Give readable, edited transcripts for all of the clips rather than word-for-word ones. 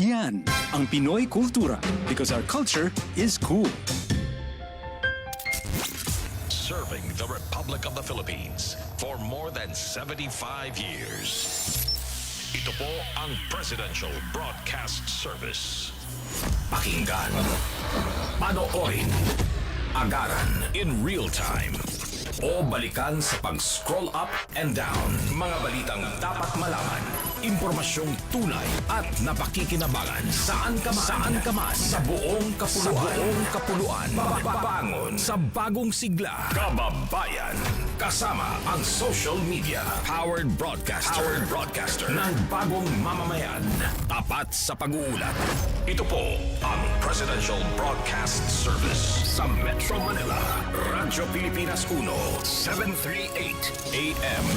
Yan ang Pinoy kultura because our culture is cool. Serving the Republic of the Philippines for more than 75 years. Ito po ang Presidential Broadcast Service. Pakinggan, panoorin, agaran in real time, o balikan sa pag-scroll up and down. Mga balitang dapat malaman, impormasyong tunay at napakikinabangan. Saan ka man, sa buong kapuluan. Bangon sa bagong sigla. Kababayan. Kasama ang social media. Powered broadcaster ng bagong mamamayan. Tapat sa pag-uulat. Ito po ang Presidential Broadcast Service sa Metro Manila. Radyo Pilipinas 1, 738 AM.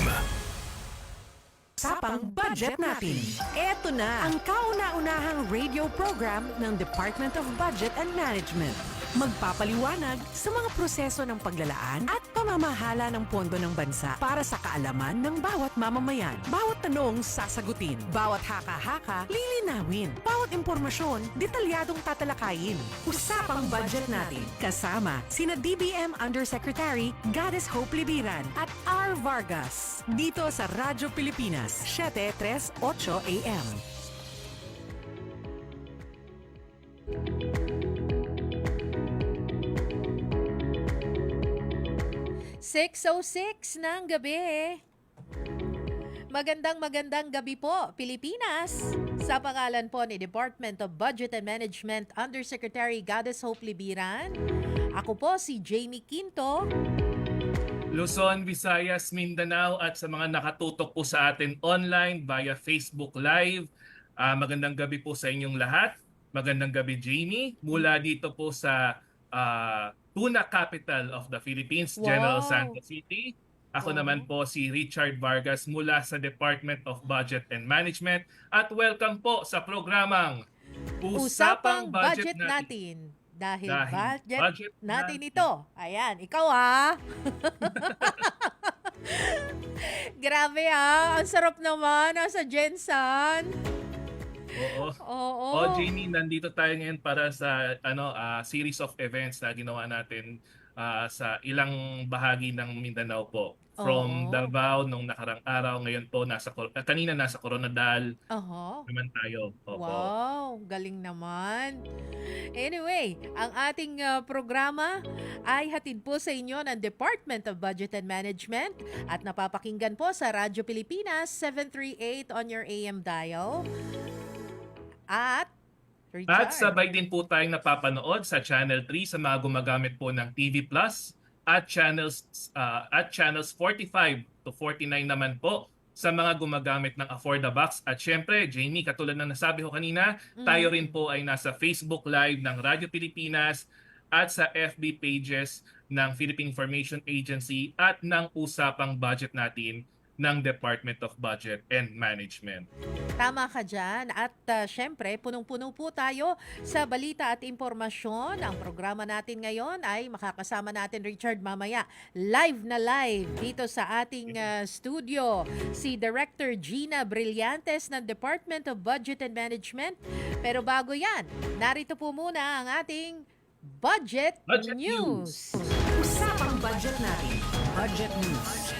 Usapang budget natin. Eto na ang kauna-unahang radio program ng Department of Budget and Management. Magpapaliwanag sa mga proseso ng paglalaan at pamamahala ng pondo ng bansa para sa kaalaman ng bawat mamamayan. Bawat tanong sasagutin, bawat haka-haka lilinawin, bawat impormasyon detalyadong tatalakayin. Usapang budget natin kasama sina DBM Undersecretary Goddess Hope Libiran at R. Vargas dito sa Radyo Pilipinas 738 AM. 6:06 ng gabi. Magandang gabi po, Pilipinas. Sa pangalan po ni Department of Budget and Management Undersecretary Goddess Hope Libiran, ako po si Jamie Quinto. Luzon, Visayas, Mindanao at sa mga nakatutok po sa atin online via Facebook Live. Magandang gabi po sa inyong lahat. Magandang gabi, Jamie. Mula dito po sa Tuna Capital of the Philippines, Wow. General Santos City. Ako naman po si Richard Vargas mula sa Department of Budget and Management. At welcome po sa programang Usapang budget natin. Dahil budget natin ito. Ayan, ikaw Grabe ang sarap naman sa Jensen. Oo. Jamie, nandito tayo ngayon para sa series of events na ginawa natin sa ilang bahagi ng Mindanao po. From Davao nung nakarang araw, ngayon po kanina nasa Coronadal. Naman tayo. Wow, galing naman. Anyway, ang ating programa ay hatid po sa inyo ng Department of Budget and Management at napapakinggan po sa Radyo Pilipinas 738 on your AM dial. At Richard. At sabay din po tayong napapanood sa Channel 3 sa mga gumagamit po ng TV Plus at channels 45 to 49 naman po sa mga gumagamit ng Affordabox. At syempre, Jamie, katulad ng nasabi ko kanina, tayo rin po ay nasa Facebook Live ng Radyo Pilipinas at sa FB pages ng Philippine Information Agency at ng Usapang Budget natin ng Department of Budget and Management. Tama ka dyan. At syempre, punong-puno po tayo sa balita at impormasyon. Ang programa natin ngayon ay makakasama natin, Richard, mamaya. Live na live dito sa ating studio. Si Director Gina Brillantes ng Department of Budget and Management. Pero bago yan, narito po muna ang ating Budget News. Usapang budget natin. Budget News.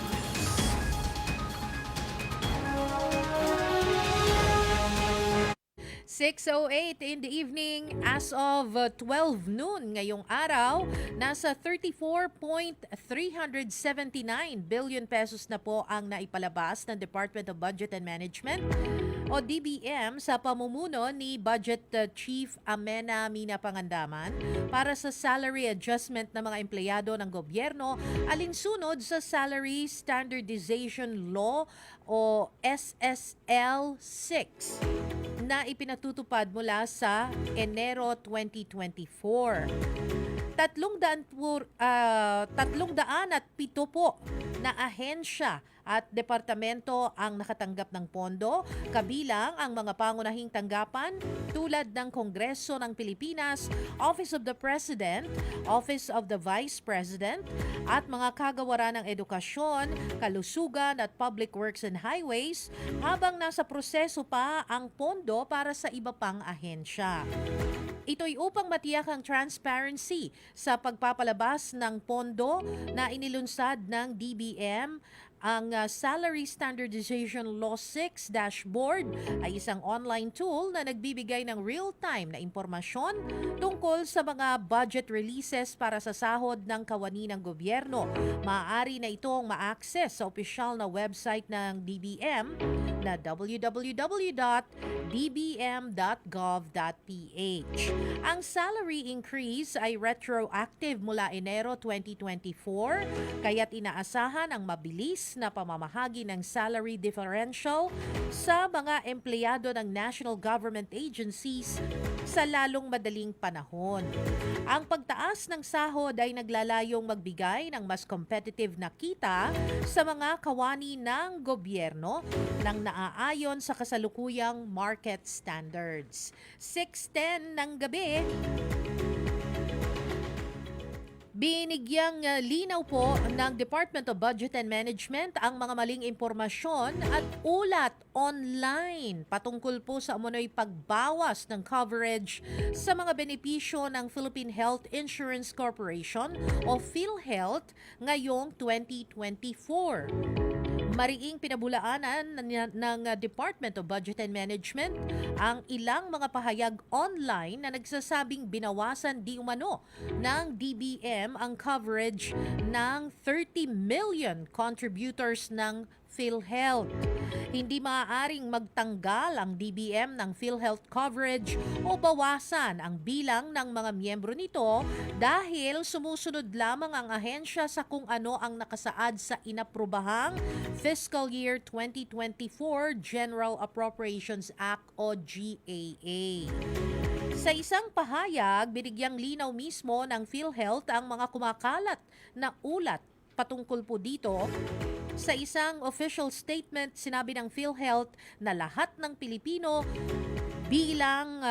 .08 in the evening as of 12 noon ngayong araw, nasa 34.379 billion pesos na po ang naipalabas ng Department of Budget and Management o DBM sa pamumuno ni Budget Chief Amena Mina Pangandaman para sa salary adjustment ng mga empleyado ng gobyerno alinsunod sa Salary Standardization Law o SSL 6 na ipinatutupad mula sa Enero 2024. 307 po na ahensya at departamento ang nakatanggap ng pondo, kabilang ang mga pangunahing tanggapan tulad ng Kongreso ng Pilipinas, Office of the President, Office of the Vice President, at mga kagawaran ng edukasyon, kalusugan at public works and highways, habang nasa proseso pa ang pondo para sa iba pang ahensya. Ito'y upang matiyak ang transparency sa pagpapalabas ng pondo na inilunsad ng DBM. Ang Salary Standardization Law 6 Dashboard ay isang online tool na nagbibigay ng real-time na impormasyon tungkol sa mga budget releases para sa sahod ng kawani ng gobyerno. Maaari na itong ma-access sa opisyal na website ng DBM na www.dbm.gov.ph. Ang salary increase ay retroactive mula Enero 2024, kaya't inaasahan ang mabilis na pamamahagi ng salary differential sa mga empleyado ng national government agencies sa lalong madaling panahon. Ang pagtaas ng sahod ay naglalayong magbigay ng mas competitive na kita sa mga kawani ng gobyerno nang naaayon sa kasalukuyang market standards. 6:10 ng gabi. Binigyang linaw po ng Department of Budget and Management ang mga maling impormasyon at ulat online patungkol po sa umunoy pagbawas ng coverage sa mga benepisyo ng Philippine Health Insurance Corporation o PhilHealth ngayong 2024. Mariing pinabulaanan ng Department of Budget and Management ang ilang mga pahayag online na nagsasabing binawasan di umano ng DBM ang coverage ng 30 million contributors ng PhilHealth. Hindi maaaring magtanggal ang DBM ng PhilHealth coverage o bawasan ang bilang ng mga miyembro nito dahil sumusunod lamang ang ahensya sa kung ano ang nakasaad sa inaprobahang Fiscal Year 2024 General Appropriations Act o GAA. Sa isang pahayag, binigyang linaw mismo ng PhilHealth ang mga kumakalat na ulat patungkol po dito. Sa isang official statement, sinabi ng PhilHealth na lahat ng Pilipino bilang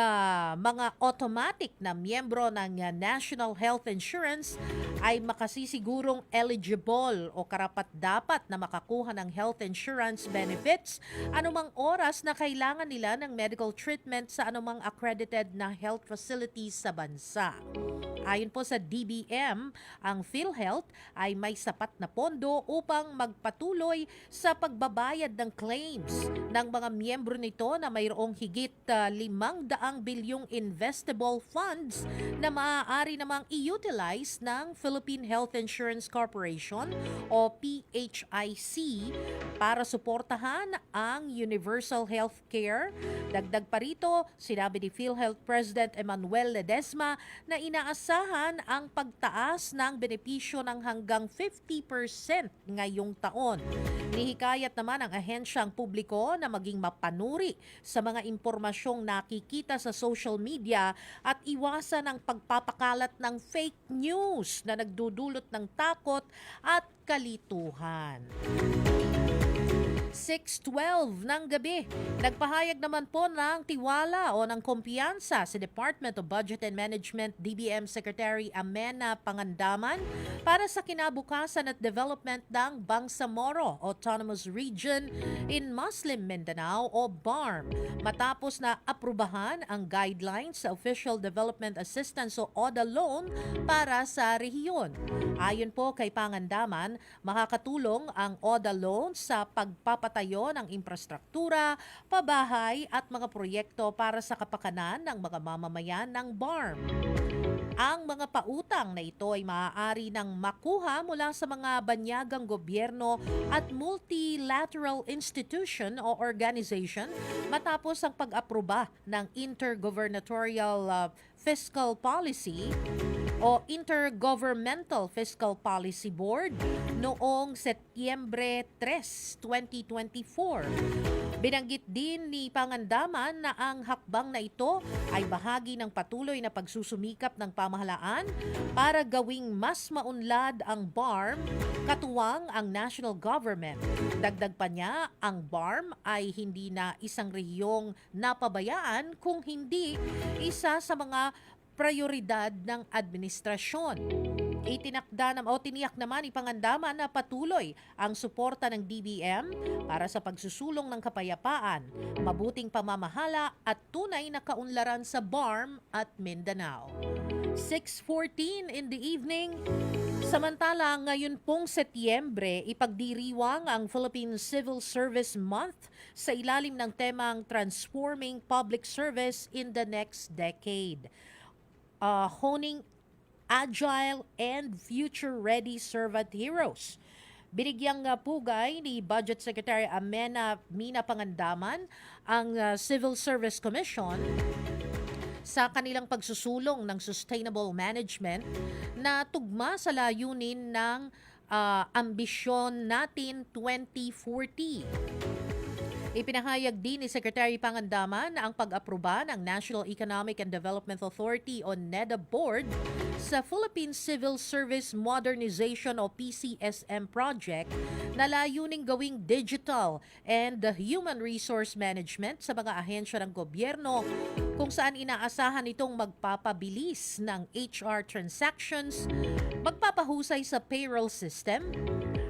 mga automatic na miyembro ng National Health Insurance ay makasisigurong eligible o karapat-dapat na makakuha ng health insurance benefits anumang oras na kailangan nila ng medical treatment sa anumang accredited na health facilities sa bansa. Ayon po sa DBM, ang PhilHealth ay may sapat na pondo upang magpatuloy sa pagbabayad ng claims ng mga miyembro nito na mayroong higit 500 bilyong investable funds na maaari namang i-utilize ng Philippine Health Insurance Corporation o PHIC para suportahan ang universal health care. Dagdag pa rito, sinabi ni PhilHealth President Emmanuel Ledesma na inaasahan ang pagtaas ng benepisyo ng hanggang 50% ngayong taon. Nihikayat naman ang ahensyang publiko na maging mapanuri sa mga impormasyong nakikita sa social media at iwasan ang pagpapakalat ng fake news na nagdudulot ng takot at kalituhan. 6:12 ng gabi. Nagpahayag naman po ng tiwala o ng kumpiyansa sa Department of Budget and Management DBM Secretary Amena Pangandaman para sa kinabukasan at development ng Bangsamoro Autonomous Region in Muslim Mindanao o BARM matapos na aprubahan ang guidelines sa Official Development Assistance o ODA loan para sa rehiyon. Ayon po kay Pangandaman, makakatulong ang ODA loan sa pagpapatayo ng infrastruktura, pabahay at mga proyekto para sa kapakanan ng mga mamamayan ng BARM. Ang mga pautang na ito ay maaari nang makuha mula sa mga banyagang gobyerno at multilateral institution o organization matapos ang pag-aproba ng Intergovernmental Fiscal Policy o Intergovernmental Fiscal Policy Board noong Setyembre 3, 2024. Binanggit din ni Pangandaman na ang hakbang na ito ay bahagi ng patuloy na pagsusumikap ng pamahalaan para gawing mas maunlad ang BARM, katuwang ang national government. Dagdag pa niya, ang BARM ay hindi na isang rehiyong napabayaan kung hindi isa sa mga prioridad ng administrasyon. Tiniyak naman ni Pangandaman na patuloy ang suporta ng DBM para sa pagsusulong ng kapayapaan, mabuting pamamahala at tunay na kaunlaran sa BARM at Mindanao. 6:14 in the evening. Samantala, ngayon pong Setyembre, ipagdiriwang ang Philippine Civil Service Month sa ilalim ng temang Transforming Public Service in the Next Decade. Honing agile and future-ready servant heroes. Binigyang pugay ni Budget Secretary Amena Mina Pangandaman ang Civil Service Commission sa kanilang pagsusulong ng sustainable management na tugma sa layunin ng ambisyon natin 2040. Ipinahayag din ni Secretary Pangandaman ang pag-aproba ng National Economic and Development Authority o NEDA Board sa Philippine Civil Service Modernization o PCSM project na layuning gawing digital and human resource management sa mga ahensya ng gobyerno kung saan inaasahan itong magpapabilis ng HR transactions, magpapahusay sa payroll system,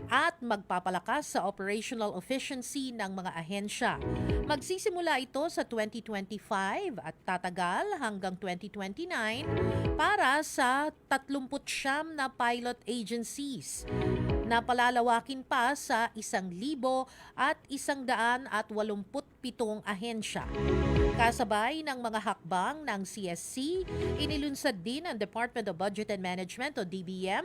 at magpapalakas sa operational efficiency ng mga ahensya. Magsisimula ito sa 2025 at tatagal hanggang 2029 para sa 39 na pilot agencies. Napalalawakin pa sa 1,187 ahensya. Kasabay ng mga hakbang ng CSC, inilunsad din ng Department of Budget and Management o DBM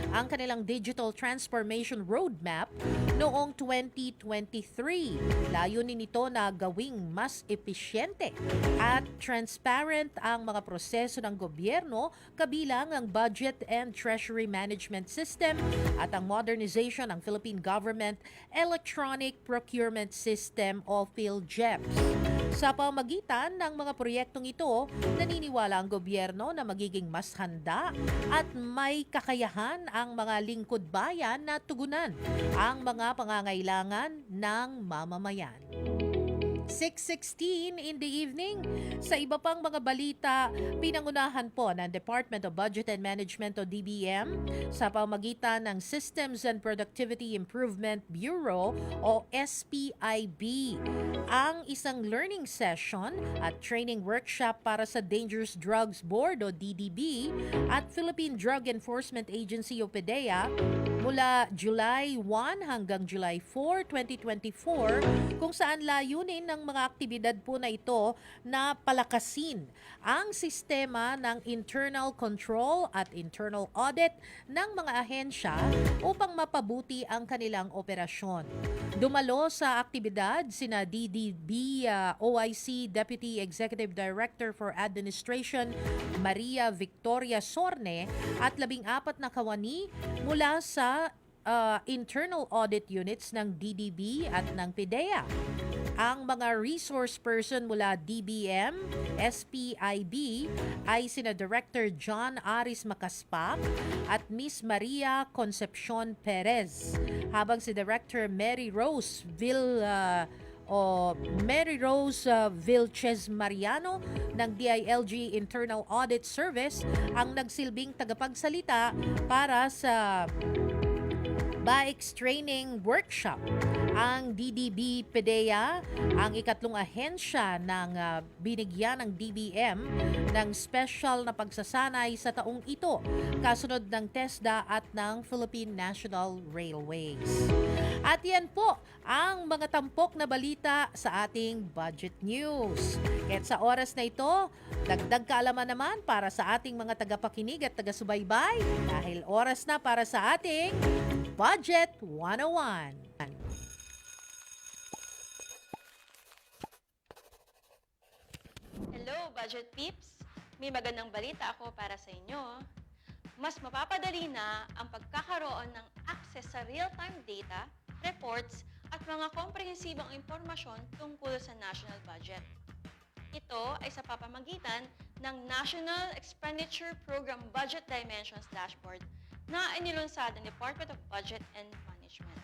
ang kanilang Digital Transformation Roadmap noong 2023. Layunin nito na gawing mas epesyente at transparent ang mga proseso ng gobyerno kabilang ang Budget and Treasury Management System at ang modernization ng Philippine Government Electronic Procurement System o PhilGEPS. Sa pamagitan ng mga proyektong ito, naniniwala ang gobyerno na magiging mas handa at may kakayahan ang mga lingkod bayan na tugunan ang mga pangangailangan ng mamamayan. 6:16 in the evening. Sa iba pang mga balita, pinangunahan po ng Department of Budget and Management o DBM sa pamagitan ng Systems and Productivity Improvement Bureau o SPIB ang isang learning session at training workshop para sa Dangerous Drugs Board o DDB at Philippine Drug Enforcement Agency o PDEA mula July 1 hanggang July 4, 2024 kung saan layunin ng mga aktibidad po na ito na palakasin ang sistema ng internal control at internal audit ng mga ahensya upang mapabuti ang kanilang operasyon. Dumalo sa aktibidad sina DDB OIC Deputy Executive Director for Administration Maria Victoria Sorne at 14 na kawani mula sa internal audit units ng DDB at ng PDEA. Ang mga resource person mula DBM, SPIB ay sina Director John Aris Macaspac at Miss Maria Concepcion Perez, habang si Director Mary Rose Vilches Mariano ng DILG Internal Audit Service ang nagsilbing tagapagsalita para sa BAICS Training Workshop. Ang DDB PDEA, ang ikatlong ahensya ng binigyan ng DBM ng special na pagsasanay sa taong ito, kasunod ng TESDA at ng Philippine National Railways. At yan po ang mga tampok na balita sa ating Budget News. At sa oras na ito, dagdag kaalaman naman para sa ating mga tagapakinig at taga-subaybay dahil oras na para sa ating Budget 101. Hello, Budget Peeps! May magandang balita ako para sa inyo. Mas mapapadali na ang pagkakaroon ng access sa real-time data, reports, at mga komprehensibong impormasyon tungkol sa national budget. Ito ay sa papamagitan ng National Expenditure Program Budget Dimensions Dashboard na inilunsad ng Department of Budget and Management.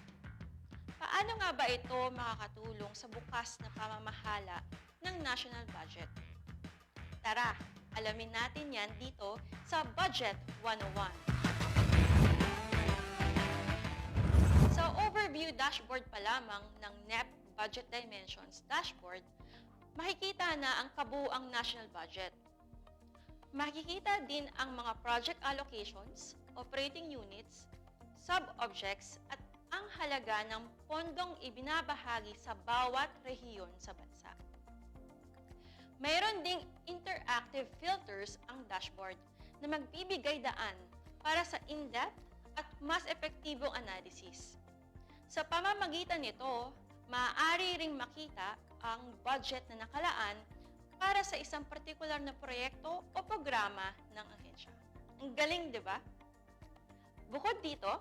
Paano nga ba ito makakatulong sa bukas na pamamahala ng national budget? Tara, alamin natin yan dito sa Budget 101. Sa overview dashboard pa lamang ng NEP Budget Dimensions Dashboard, makikita na ang kabuuang national budget. Makikita din ang mga project allocations, operating units, sub-objects at ang halaga ng pondong ibinabahagi sa bawat rehiyon sa bansa. Mayroon ding interactive filters ang dashboard na magbibigay daan para sa in-depth at mas epektibong analysis. Sa pamamagitan nito, maaari ring makita ang budget na nakalaan para sa isang partikular na proyekto o programa ng ahensya. Ang galing, di ba? Bukod dito,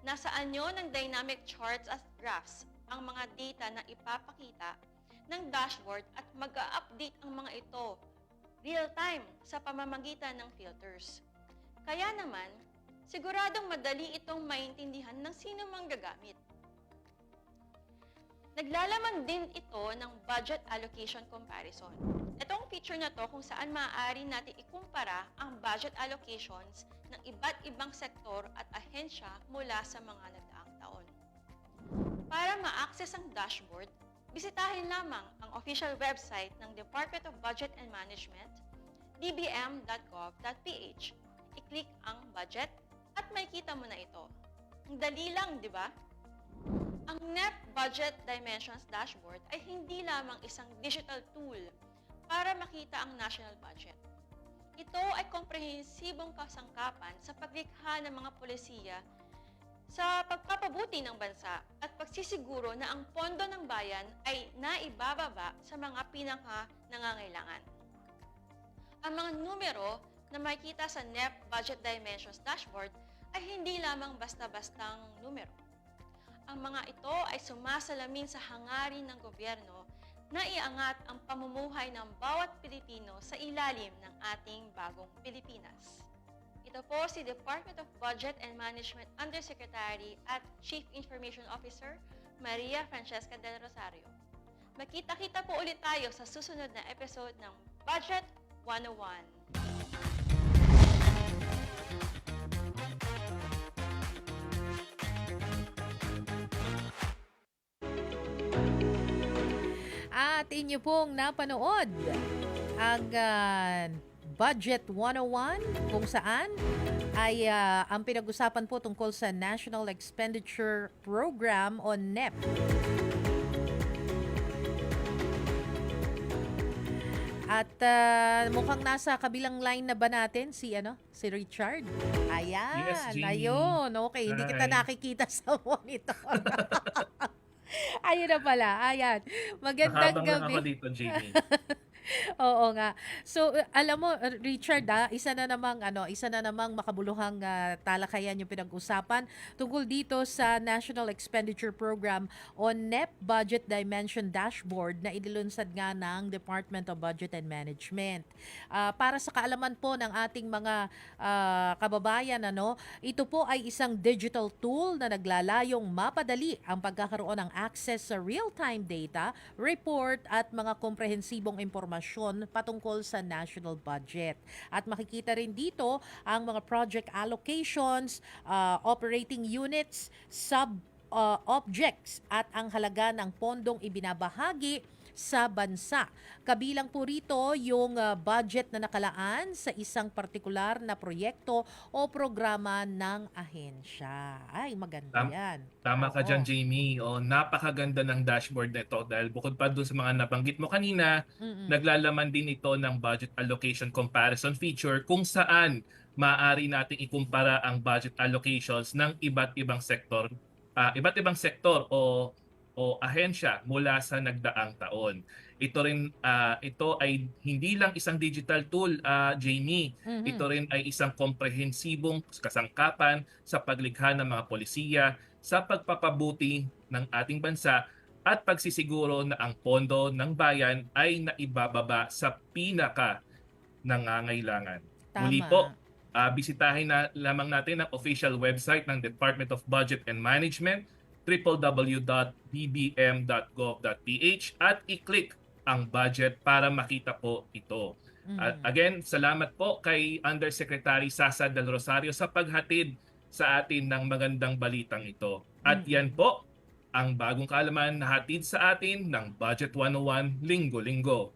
nasa anyo ng dynamic charts at graphs ang mga data na ipapakita ng dashboard at mag-a-update ang mga ito real-time sa pamamagitan ng filters. Kaya naman, siguradong madali itong maintindihan ng sino mang gagamit. Naglalaman din ito ng budget allocation comparison. Itong feature na to kung saan maaari natin ikumpara ang budget allocations ng iba't ibang sektor at ahensya mula sa mga nagdaang taon. Para ma-access ang dashboard, bisitahin lamang ang official website ng Department of Budget and Management, dbm.gov.ph. I-click ang budget at makikita mo na ito. Ang dali lang, di ba? Ang NEP Budget Dimensions Dashboard ay hindi lamang isang digital tool para makita ang national budget. Ito ay komprehensibong kasangkapan sa paglikha ng mga polisiya sa pagpapabuti ng bansa at pagsisiguro na ang pondo ng bayan ay naibababa sa mga pinaka-nangangailangan. Ang mga numero na makikita sa NEP Budget Dimensions Dashboard ay hindi lamang basta-bastang numero. Ang mga ito ay sumasalamin sa hangarin ng gobyerno na iangat ang pamumuhay ng bawat Pilipino sa ilalim ng ating bagong Pilipinas. Ito po si Department of Budget and Management Undersecretary at Chief Information Officer, Maria Francesca del Rosario. Magkita-kita po ulit tayo sa susunod na episode ng Budget 101. At inyo pong napanood ang Budget 101 kung saan ay ang pinag-usapan po tungkol sa National Expenditure Program o NEP. At mukhang nasa kabilang line na ba natin si Richard? Ayan, Yes, Jeannie. ayun. Okay, hindi kita Hi. nakikita sa monitor. Ayun na pala, ayan. Magandang Nakabang lang gabi. ako dito, Jamie. Oo nga. So, alam mo, Richard, isa na namang makabuluhang talakayan yung pinag-usapan tungkol dito sa National Expenditure Program o NEP Budget Dimension Dashboard na inilunsad nga ng Department of Budget and Management. Para sa kaalaman po ng ating mga kababayan, ito po ay isang digital tool na naglalayong mapadali ang pagkakaroon ng access sa real-time data, report at mga komprehensibong impormasyon patungkol sa national budget. At makikita rin dito ang mga project allocations, operating units, sub-objects at ang halaga ng pondong ibinabahagi sa bansa. Kabilang po rito yung budget na nakalaan sa isang partikular na proyekto o programa ng ahensya. Ay, maganda yan. Tama ka Oo. dyan, Jamie. Napakaganda ng dashboard na ito dahil bukod pa dun sa mga nabanggit mo kanina, naglalaman din ito ng budget allocation comparison feature kung saan maaari nating ikumpara ang budget allocations ng iba't ibang sektor o ahensya mula sa nagdaang taon. Ito ay hindi lang isang digital tool, Jamie. Ito rin ay isang komprehensibong kasangkapan sa paglikha ng mga polisiya sa pagpapabuti ng ating bansa at pagsisiguro na ang pondo ng bayan ay naibababa sa pinaka nangangailangan. Tama. Muli po, bisitahin na lamang natin ang official website ng Department of Budget and Management, www.bbm.gov.ph, at i-click ang budget para makita po ito. At again, salamat po kay Undersecretary Sasa Del Rosario sa paghatid sa atin ng magandang balitang ito. At yan po ang bagong kaalaman na hatid sa atin ng Budget 101 linggo-linggo.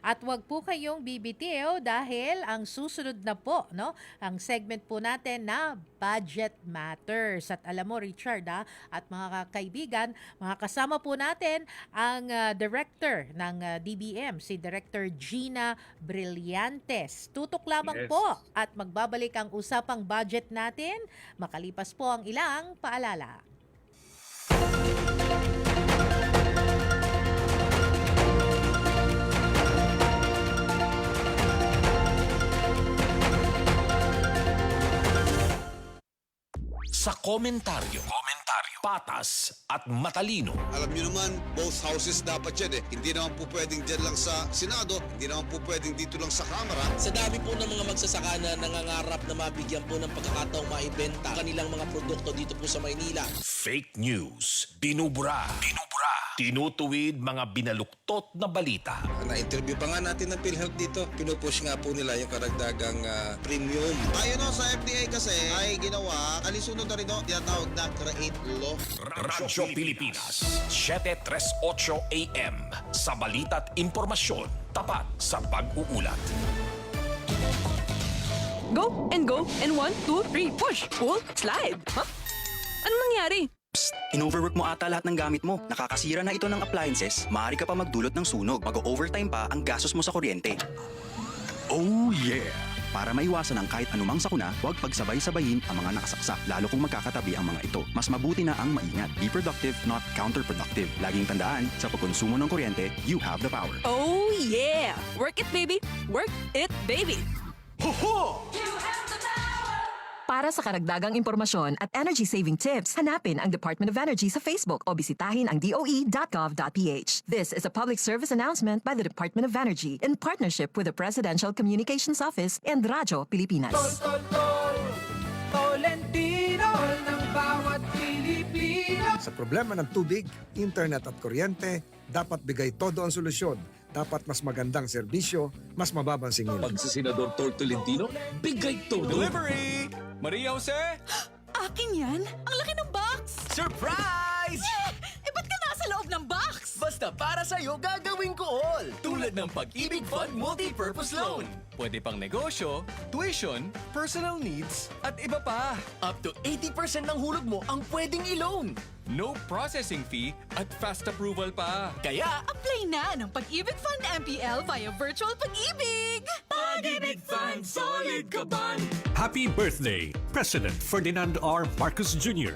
At wag po kayong bibitiw dahil ang susunod na po, no, ang segment po natin na Budget Matters. At alam mo, Richard, at mga kaibigan, mga kasama po natin ang director ng DBM, si Director Gina Brillantes. Tutok lamang Yes. po at magbabalik ang usapang budget natin makalipas po ang ilang paalala. Sa komentaryo, patas at matalino. Alam nyo naman, both houses dapat yan eh. Hindi naman po pwedeng dyan lang sa Senado, hindi naman po pwedeng dito lang sa Kamara. Sa dami po ng mga magsasaka na nangangarap na mabigyan po ng pagkakataong maibenta kanilang mga produkto dito po sa Maynila. Fake news, binubura, tinutuwid mga binaluktot na balita. Na-interview pa nga natin ng PhilHealth dito. Pinupush nga po nila yung karagdagang premium. Tayo no, sa FDA kasi ay ginawa, alisunod na rin no, tinatawag na create law. Radyo Pilipinas, 7:38 AM. Sa balita't impormasyon, tapat sa pag-uulat. Go and go and 1, 2, 3, push, pull, slide. Huh? Anong nangyari? In-overwork mo ata lahat ng gamit mo. Nakakasira na ito ng appliances. Maaari ka pa magdulot ng sunog. Mag-overtime pa ang gastos mo sa kuryente. Oh yeah! Para maiwasan ang kahit anumang sakuna, huwag pagsabay-sabayin ang mga nakasaksak, lalo kung magkakatabi ang mga ito. Mas mabuti na ang maingat. Be productive, not counterproductive. Laging tandaan, sa pagkonsumo ng kuryente, you have the power. Oh yeah! Work it, baby! Work it, baby! Para sa karagdagang impormasyon at energy-saving tips, hanapin ang Department of Energy sa Facebook o bisitahin ang doe.gov.ph. This is a public service announcement by the Department of Energy in partnership with the Presidential Communications Office and Radyo Pilipinas. Sa problema ng tubig, internet at kuryente, dapat bigay todo ang solusyon. Dapat mas magandang serbisyo, mas mababang singil. Pag si Senador Tor Tolentino, bigay todo. Delivery! Maria Jose? Akin yan? Ang laki ng box! Surprise! Eh, ba't ka nasa loob ng box? Basta para sa'yo gagawin ko all. Tulad ng Pag-ibig Fund Multi-Purpose Loan. Pwede pang negosyo, tuition, personal needs, at iba pa. Up to 80% ng hulog mo ang pwedeng i-loan. No processing fee at fast approval pa. Kaya, Apply na ng Pag-ibig Fund MPL via Virtual Pag-ibig! Pag-ibig Fund, solid ka ba? Happy birthday, President Ferdinand R. Marcos Jr.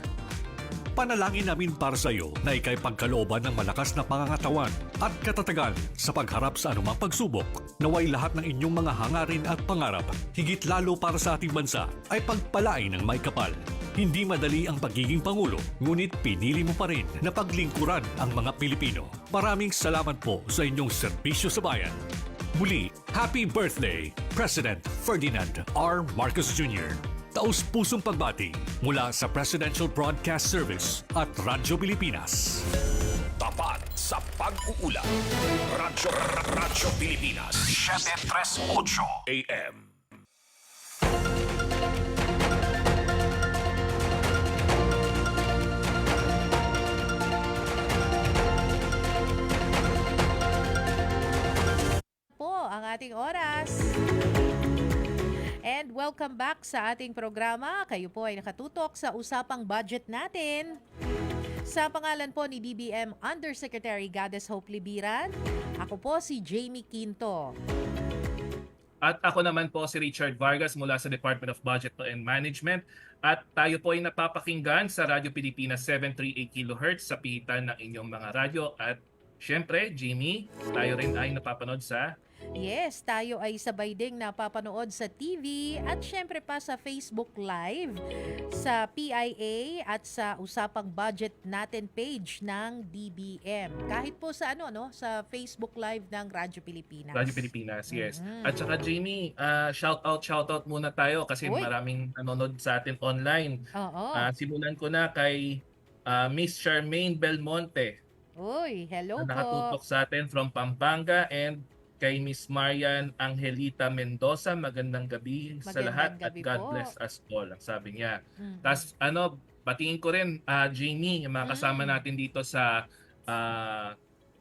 Panalangin namin para sa iyo na ikay pagkalooban ng malakas na pangangatawan at katatagan sa pagharap sa anumang pagsubok. Naway lahat ng inyong mga hangarin at pangarap, higit lalo para sa ating bansa, ay pagpalain ng may kapal. Hindi madali ang pagiging Pangulo, ngunit pinili mo pa rin na paglingkuran ang mga Pilipino. Maraming salamat po sa inyong serbisyo sa bayan. Muli, happy birthday, President Ferdinand R. Marcos Jr. Taus-pusong pagbati mula sa Presidential Broadcast Service at Radyo Pilipinas. Tapat sa pag-uulat. Radyo Pilipinas, 7:38 AM. Po ang ating oras. And welcome back sa ating programa. Kayo po ay nakatutok sa usapang budget natin. Sa pangalan po ni DBM Undersecretary Goddess Hope Libiran, ako po si Jamie Quinto. At ako naman po si Richard Vargas mula sa Department of Budget and Management. At tayo po ay napapakinggan sa Radyo Pilipinas 738 kHz sa pihitan ng inyong mga radyo. At syempre, Jimmy, tayo rin ay napapanood sa Yes, tayo ay sabay ding napapanood sa TV at syempre pa sa Facebook Live, sa PIA at sa Usapang Budget Natin page ng DBM. Kahit po sa sa Facebook Live ng Radyo Pilipinas. Radyo Pilipinas, yes. At saka Jamie, shoutout muna tayo kasi Uy. maraming nanonood sa atin online. Oo. Simulan ko na kay Miss Charmaine Belmonte. Uy, hello Na po. nakatutok sa atin from Pampanga, and kay Miss Marian Angelita Mendoza, magandang gabi sa Magandang lahat at gabi God po. bless us all, ang sabi niya. Mm. Tapos batingin ko rin Jamie, yung mga kasama natin dito sa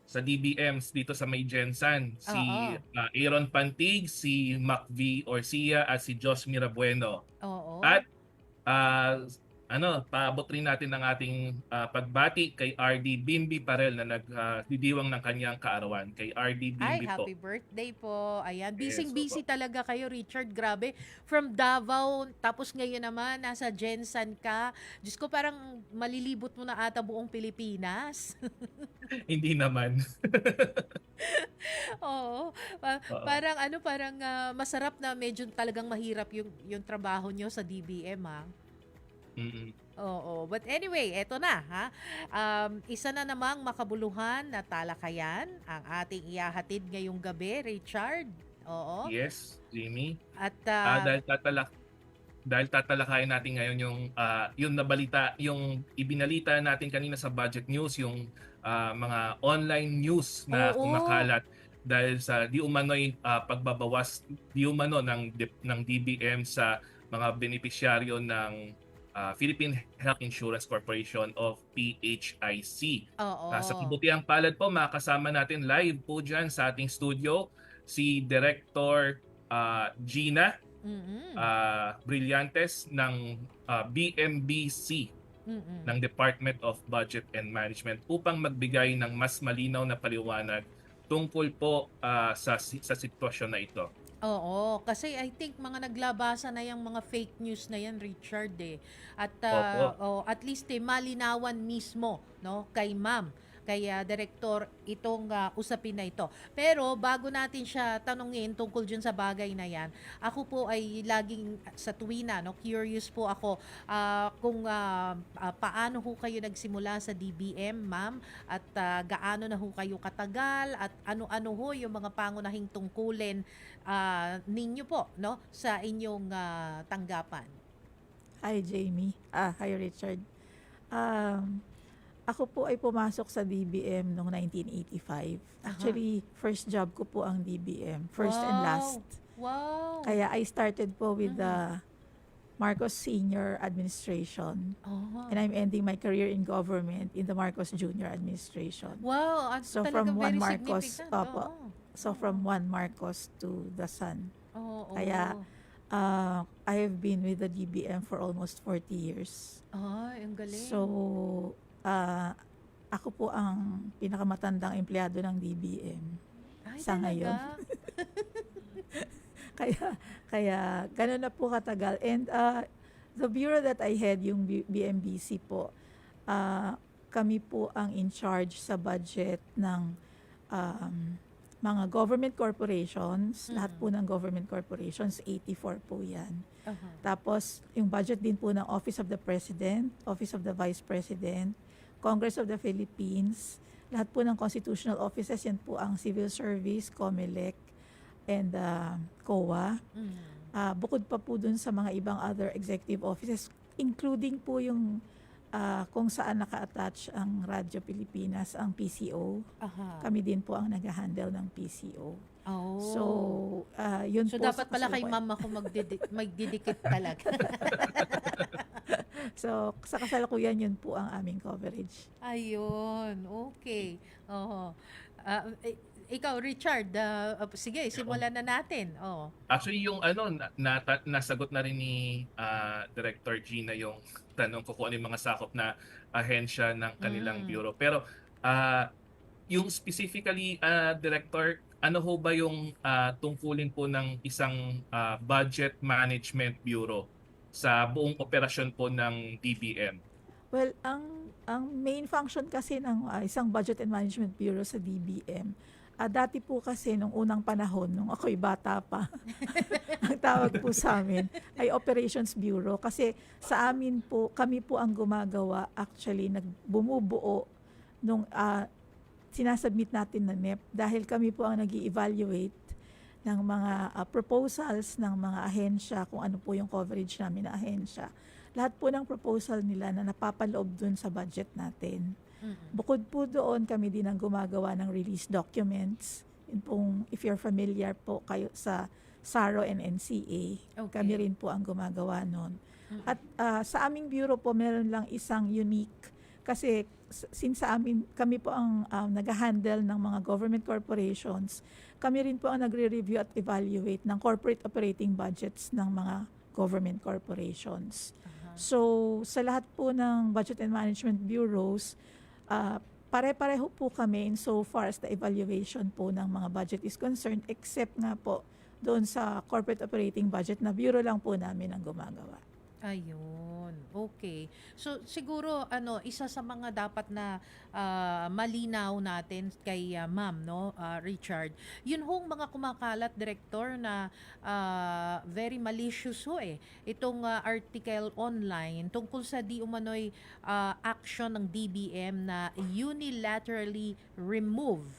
DBMs dito sa May Jensan, si Oo. Aaron Pantig, si Mac V. Orsia at si Jos Mirabueno. Oo. At paabot rin natin ang ating pagbati kay RD Bimbi Parel na nagdidiwang ng kanyang kaarawan. Kay RD Ay, Bimbi po. happy birthday po. Ayan, Yes, busy talaga kayo, Richard. Grabe. From Davao, tapos ngayon naman, nasa Jensan ka. Diyos ko, parang malilibot mo na ata buong Pilipinas. Hindi naman. Oo. Parang masarap na medyo talagang mahirap yung trabaho nyo sa DBM, ha? Mm. Oo. But anyway, eto na, ha? Isa na namang makabuluhan na talakayan ang ating ihahatid ngayong gabi, Richard. Oo. Yes, Jamie. At Dahil tatalakayin natin ngayon yung nabalita, yung ibinalita natin kanina sa budget news, yung mga online news na Oo. kumakalat dahil sa di umano'y pagbabawas di umano ng DBM sa mga benepisyaryo ng Philippine Health Insurance Corporation of PHIC. Oo. Sa kabutihang palad po, makasama natin live po dyan sa ating studio si Director Gina Brillantes ng BMBC ng Department of Budget and Management upang magbigay ng mas malinaw na paliwanag tungkol po sa sitwasyon na ito. Oo, kasi I think mga naglabasa na yung mga fake news na yan, Richard, eh. At at least malinawan mismo, no, kay Ma'am, kay Direktor itong usapin na ito. Pero bago natin siya tanungin tungkol dyan sa bagay na yan, ako po ay laging sa tuwina, no, curious po ako kung paano ho kayo nagsimula sa DBM, Ma'am, at gaano na ho kayo katagal, at ano-ano ho yung mga pangunahing tungkulin ninyo po, no, sa inyong tanggapan. Hi, Jamie. Hi, Richard. Ako po ay pumasok sa DBM noong 1985. Actually, first job ko po ang DBM. First and last. Wow. Kaya I started po with the Marcos Senior Administration. And I'm ending my career in government in the Marcos Junior Administration. Wow, So talagang from one very Marcos, significant. So from one Marcos to the Sun. Oo. Kaya I have been with the DBM for almost 40 years. Ay, ang galing. So, ako po ang pinakamatandang empleyado ng DBM sa ngayon. kaya gano'n na po katagal. And the bureau that I had, yung BMBC po, kami po ang in charge sa budget ng mga government corporations. Lahat po ng government corporations, 84 po yan. Tapos, yung budget din po ng Office of the President, Office of the Vice President, Congress of the Philippines, lahat po ng constitutional offices, yan po ang Civil Service, COMELEC, and COA. Bukod pa po dun sa mga ibang other executive offices, including po yung kung saan naka-attach ang Radyo Pilipinas, ang PCO. Kami din po ang nag-handle ng PCO. So, yun So po. dapat pala kay Ma'am ako magdidikit talaga. So, sa kasalukuyan, yun po ang aming coverage. Ayun, okay. Ikaw, Richard, sige, simulan na natin. Actually, yung nasagot na rin ni Director Gina yung tanong ko kung ano yung mga sakop na ahensya ng kanilang bureau. Pero yung specifically, Director, ano ho ba yung tungkulin po ng isang budget management bureau sa buong operasyon po ng DBM? Well, ang main function kasi ng isang budget and management bureau sa DBM dati po kasi nung unang panahon, nung ako'y bata pa, ang tawag po sa amin ay Operations Bureau. Kasi sa amin po, kami po ang gumagawa, actually, bumubuo nung sinasubmit natin na NEP dahil kami po ang nag-evaluate ng mga proposals ng mga ahensya, kung ano po yung coverage namin na ahensya. Lahat po ng proposal nila na napapaloob dun sa budget natin. Bukod po doon, kami din ang gumagawa ng release documents. Yun pong, if you're familiar po kayo sa SARO and NCA, kami rin po ang gumagawa nun. At sa aming bureau po, meron lang isang unique, kasi since kami po ang nag-handle ng mga government corporations, kami rin po ang nagre-review at evaluate ng corporate operating budgets ng mga government corporations. So, sa lahat po ng budget and management bureaus, pare-pareho po kami in so far as the evaluation po ng mga budget is concerned, except nga po doon sa corporate operating budget na bureau lang po namin ang gumagawa. Ayun. Okay. So siguro isa sa mga dapat na malinaw natin kay Ma'am Richard, yun hong mga kumakalat, Director, na very malicious itong article online tungkol sa di umano'y action ng DBM na unilaterally remove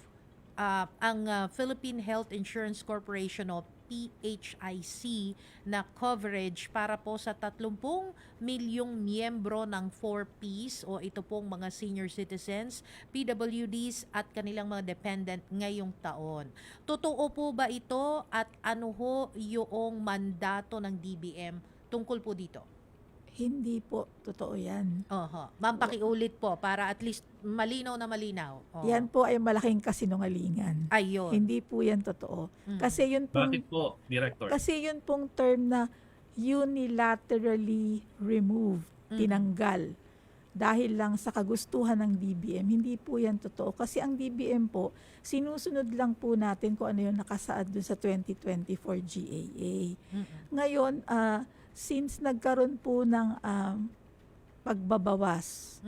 ang Philippine Health Insurance Corporation o PHIC na coverage para po sa 30 milyong miyembro ng 4Ps o ito pong mga senior citizens, PWDs at kanilang mga dependent ngayong taon. Totoo po ba ito at ano ho yung mandato ng DBM tungkol po dito? Hindi po totoo yan. Ma'am, pakiulit po para at least malinaw na malinaw. Yan po ay malaking kasinungalingan. Ayun. Hindi po yan totoo. Kasi yun pong, Bakit po, Director? Kasi yun pong term na unilaterally removed, tinanggal, dahil lang sa kagustuhan ng DBM. Hindi po yan totoo. Kasi ang DBM po, sinusunod lang po natin kung ano yung nakasaad dun sa 2024 GAA. Ngayon, since nagkaroon po ng pagbabawas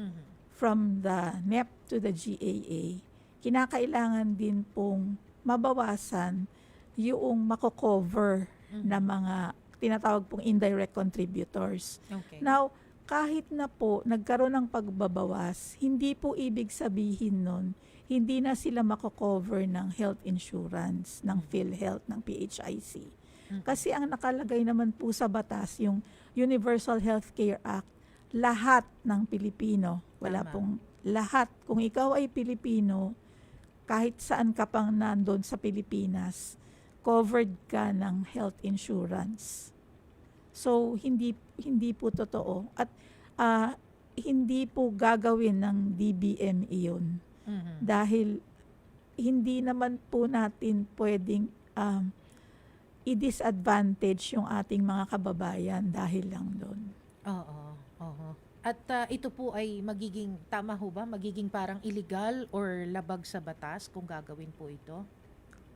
from the NEP to the GAA, kinakailangan din pong mabawasan yung mako-cover na mga tinatawag pong indirect contributors. Now, kahit na po nagkaroon ng pagbabawas, hindi po ibig sabihin nun, hindi na sila mako-cover ng health insurance, ng PhilHealth, ng PHIC. Kasi ang nakalagay naman po sa batas, yung Universal Healthcare Act, lahat ng Pilipino, wala pong lahat. Kung ikaw ay Pilipino, kahit saan ka pang nandun sa Pilipinas, covered ka ng health insurance. So, hindi po totoo. At hindi po gagawin ng DBM iyon. Dahil hindi naman po natin pwedeng i-disadvantage yung ating mga kababayan dahil lang doon. At ito po ay magiging, tama ho ba, magiging parang illegal or labag sa batas kung gagawin po ito?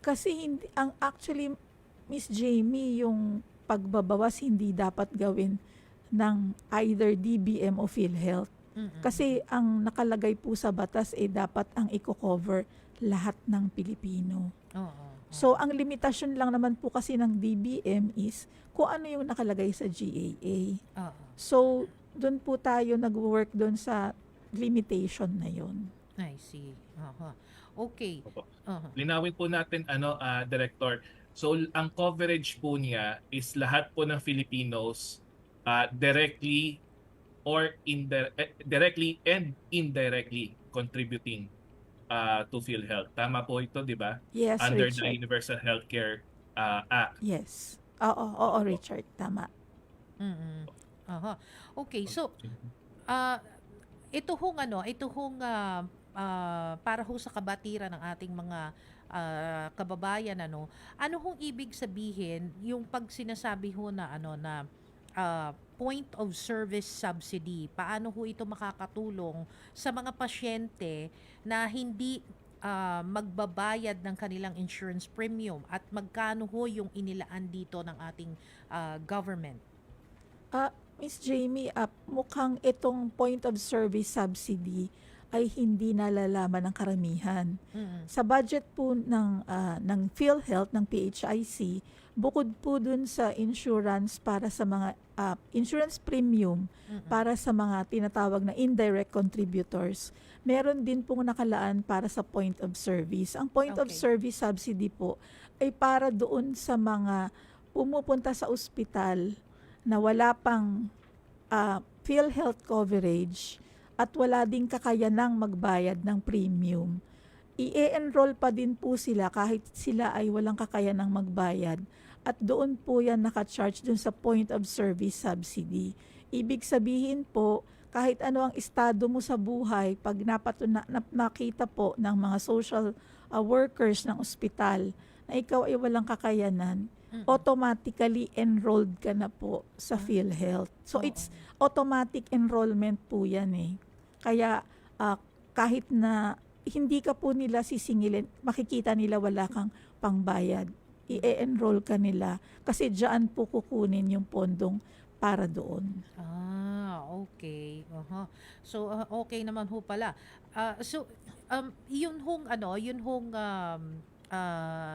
Kasi actually, Miss Jamie, yung pagbabawas hindi dapat gawin ng either DBM o PhilHealth. Kasi ang nakalagay po sa batas dapat ang i-cover lahat ng Pilipino. So, ang limitasyon lang naman po kasi ng DBM is kung ano yung nakalagay sa GAA. So, doon po tayo nag-work doon sa limitation na yun. I see. Okay. Linawin po natin, Director. So, ang coverage po niya is lahat po ng Filipinos directly and indirectly contributing to PhilHealth. Tama po ito, di ba? Yes, Under Richard. the Universal Healthcare Act. Yes. Oo, Richard. Tama. Okay, so ito hong para ho sa kabatiran ng ating mga kababayan, ano hong ibig sabihin yung pag sinasabi ho na point of service subsidy? Paano ho ito makakatulong sa mga pasyente na hindi magbabayad ng kanilang insurance premium at magkano ho yung inilaan dito ng ating government? Miss Jamie, mukhang itong point of service subsidy ay hindi nalalaman ng karamihan. Sa budget po ng PhilHealth, ng PHIC, bukod po dun sa insurance para sa mga insurance premium para sa mga tinatawag na indirect contributors, meron din pong nakalaan para sa point of service. Ang point of service subsidy po ay para doon sa mga pumupunta sa ospital na wala pang PhilHealth coverage at wala ding kakayanang magbayad ng premium. I-enroll pa din po sila kahit sila ay walang kakayanang magbayad at doon po yan nakacharge dun sa point of service subsidy. Ibig sabihin po, kahit ano ang estado mo sa buhay, pag nakita po ng mga social workers ng ospital na ikaw ay walang kakayanan, automatically enrolled ka na po sa PhilHealth. So it's automatic enrollment po yan eh. Kaya kahit na hindi ka po nila sisingilin, makikita nila wala kang pangbayad. I-enroll ka nila kasi diyan po kukunin yung pondong para doon. Okay. So okay naman ho pala. Yun hong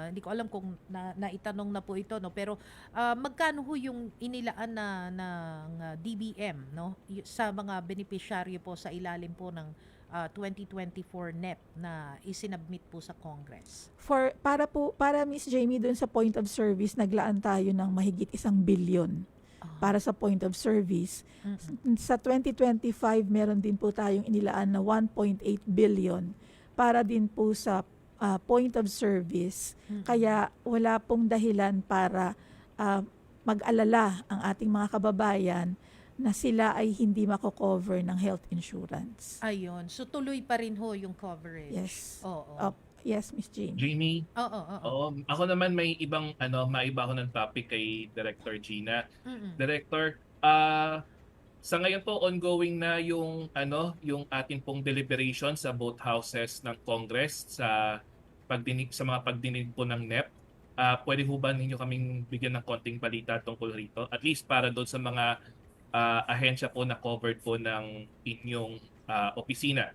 hindi ko alam kung naitanong na po ito, no, pero magkano ho yung inilaan ng DBM, no, sa mga beneficiaryo po sa ilalim po ng 2024 NEP na isinabmit po sa Congress? Para Miss Jamie, doon sa point of service, naglaan tayo ng mahigit 1 billion para sa point of service. Sa 2025, meron din po tayong inilaan na 1.8 billion para din po sa point of service. Kaya wala pong dahilan para mag-alala ang ating mga kababayan na sila ay hindi mako-cover ng health insurance. Ayun. So tuloy pa rin ho yung coverage. Yes. Oo. Yes, Miss Jamie. Jamie? Oo. Ako naman may maiba ako ng topic kay Director Gina. Director, sa ngayon po ongoing na yung ating pong deliberation sa both houses ng Congress sa mga pagdinig po ng NEP. Pwede ho ba ninyo kaming bigyan ng konting balita tungkol rito? At least para doon sa mga ahensya po na covered po ng inyong opisina.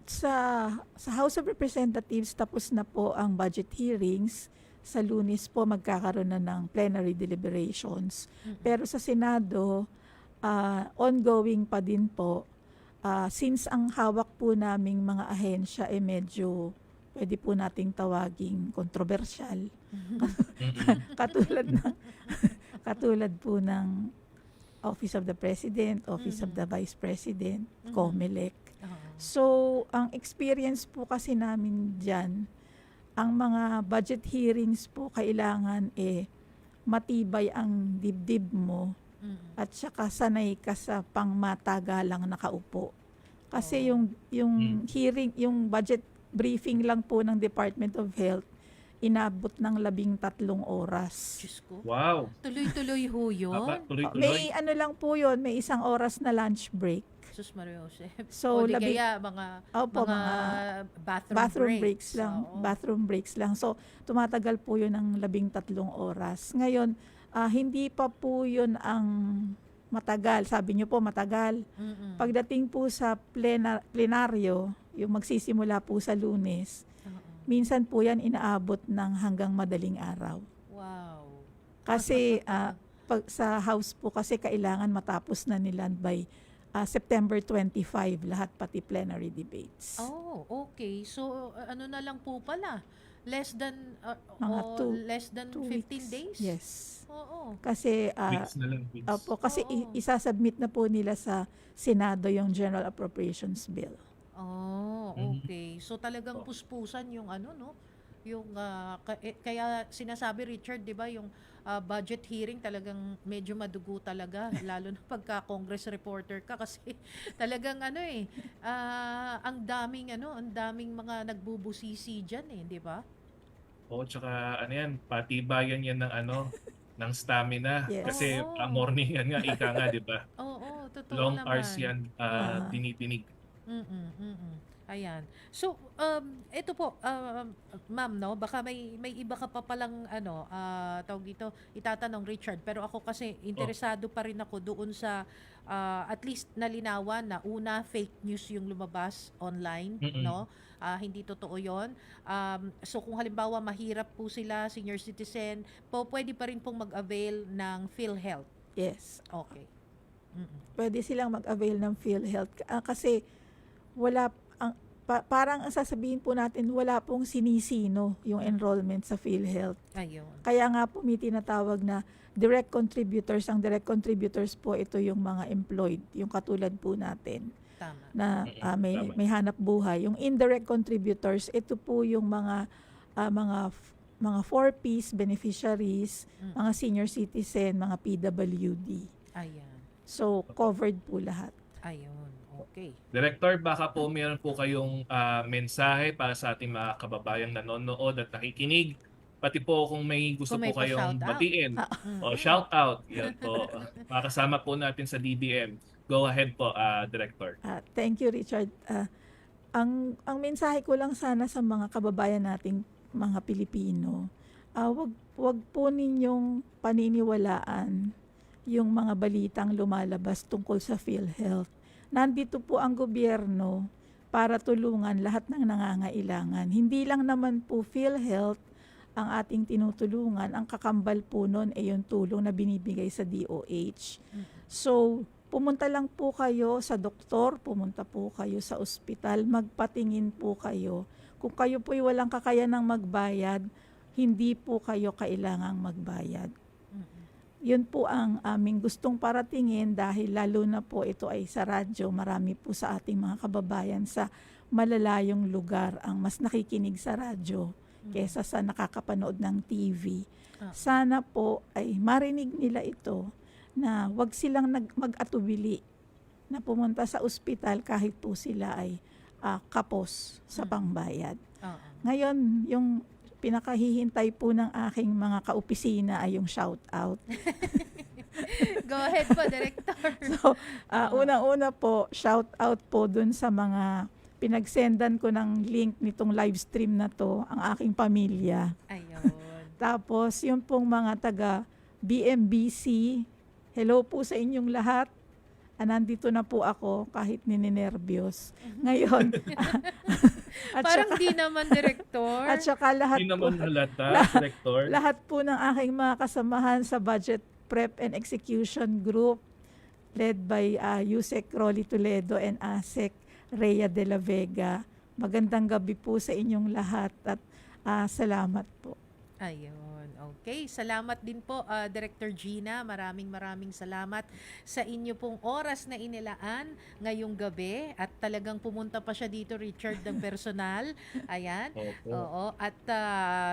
Sa House of Representatives, tapos na po ang budget hearings. Sa Lunes po magkakaroon na ng plenary deliberations. Pero sa Senado, ongoing pa din po. Since ang hawak po naming mga ahensya ay medyo pwede po nating tawaging kontrobersyal. Katulad po ng Office of the President, Office of the Vice President, COMELEC. So, ang experience po kasi namin dyan, ang mga budget hearings po kailangan matibay ang dibdib mo at saka sanay ka sa pangmatagalang nakaupo. Kasi yung hearing, yung budget briefing lang po ng Department of Health, inabot ng 13 oras. Diyos ko. Wow. Tuloy-tuloy ho yun? May lang po yun, may 1 oras na lunch break. Sus Maria Jose. So, kaya mga bathroom breaks lang. Bathroom breaks lang. So, tumatagal po yun ng 13 oras. Ngayon, hindi pa po yun ang matagal. Sabi niyo po, matagal. Pagdating po sa plenaryo, yung magsisimula po sa Lunes, minsan po yan inaabot ng hanggang madaling araw. Wow. Kasi sa House po kasi kailangan matapos na nila by September 25 lahat pati plenary debates. Oh, okay. So ano na lang po pala? Less than less than 15 weeks. days? Yes. Oo. Kasi Weeks na lang. kasi isasubmit na po nila sa Senado yung General Appropriations Bill. Oh, okay. So talagang puspusan yung yung kaya sinasabi, Richard, 'di ba, yung budget hearing talagang medyo madugo talaga lalo na pagka Congress reporter ka kasi talagang ang daming mga nagbubusisi diyan di ba? Tsaka patibayan yan ng ng stamina. Yes. Kasi morning yan nga, ika nga, di ba? Oo, totoo Long naman. hours yan, dinidinig. Ayan. So, ito po, ma'am, no, baka may iba ka pa palang tawag dito, itatanong, Richard, pero ako kasi interesado pa rin ako doon sa at least nalinawan na una fake news yung lumabas online, no? Hindi totoo 'yon. So kung halimbawa mahirap po sila, senior citizen, pwede pa rin pong mag-avail ng PhilHealth. Yes. Okay. Pwede silang mag-avail ng PhilHealth kasi parang ang sasabihin po natin, wala pong sinisino yung enrollment sa PhilHealth. Ayun. Kaya nga po may tinatawag na direct contributors. Ang direct contributors po, ito yung mga employed, yung katulad po natin. Tama. Na may hanap buhay. Yung indirect contributors, ito po yung mga 4Ps beneficiaries, mga senior citizen, mga PWD. Ayan. So, covered po lahat. Ayun. Okay. Director, baka po meron po kayong mensahe para sa ating mga kababayang nanonood at nakikinig. Pati po kung may gusto Kung may po kayong pa-shoutout. batiin o shout out. Yan po. Makasama po natin sa DBM. Go ahead po, Director. Thank you, Richard. Ang mensahe ko lang sana sa mga kababayan nating mga Pilipino, wag po ninyong paniniwalaan yung mga balitang lumalabas tungkol sa PhilHealth. Nandito po ang gobyerno para tulungan lahat ng nangangailangan. Hindi lang naman po PhilHealth ang ating tinutulungan. Ang kakambal po nun ay yung tulong na binibigay sa DOH. So, pumunta lang po kayo sa doktor, pumunta po kayo sa ospital, magpatingin po kayo. Kung kayo po'y walang kakayanang magbayad, hindi po kayo kailangang magbayad. Yun po ang aming gustong paratingin dahil lalo na po ito ay sa radyo. Marami po sa ating mga kababayan sa malalayong lugar ang mas nakikinig sa radyo kesa sa nakakapanood ng TV. Sana po ay marinig nila ito na wag silang mag-atubili na pumunta sa ospital kahit po sila ay kapos sa pangbayad. Ngayon, yung pinakahihintay po ng aking mga kaopisina ay yung shout out. Go ahead po, Director. So, unang-una po, shout out po dun sa mga pinagsendan ko ng link nitong live stream na to, ang aking pamilya. Ayun. Tapos, yung pong mga taga BMBC, hello po sa inyong lahat. Nandito na po ako kahit ninenervyos. Ngayon, parang di naman, Director. At saka lahat Di naman halata, Director. Lahat po ng aking mga kasamahan sa Budget Prep and Execution Group led by Yusek Rolly Toledo and ASEC Rhea de la Vega. Magandang gabi po sa inyong lahat at salamat po. Ayun. Okay. Salamat din po, Director Gina. Maraming salamat sa inyo pong oras na inilaan ngayong gabi. At talagang pumunta pa siya dito, Richard, ng personal. Ayan. Oo. At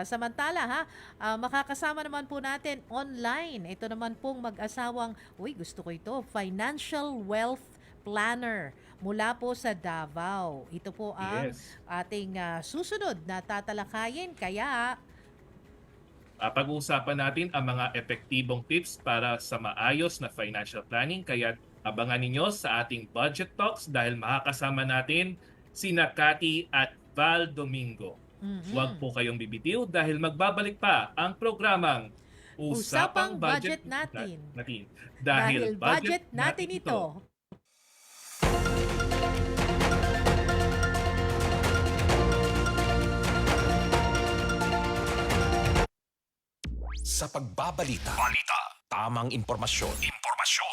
samantala, makakasama naman po natin online. Ito naman pong mag-asawang, gusto ko ito, Financial Wealth Planner mula po sa Davao. Ito po ang ating susunod na tatalakayin. Kaya pag-uusapan natin ang mga epektibong tips para sa maayos na financial planning. Kaya abangan ninyo sa ating Budget Talks dahil makakasama natin sina Cathy at Val Domingo. Huwag po kayong bibitiw dahil magbabalik pa ang programang Usapang Budget Natin. Dahil budget natin ito. Sa pagbabalita, tamang impormasyon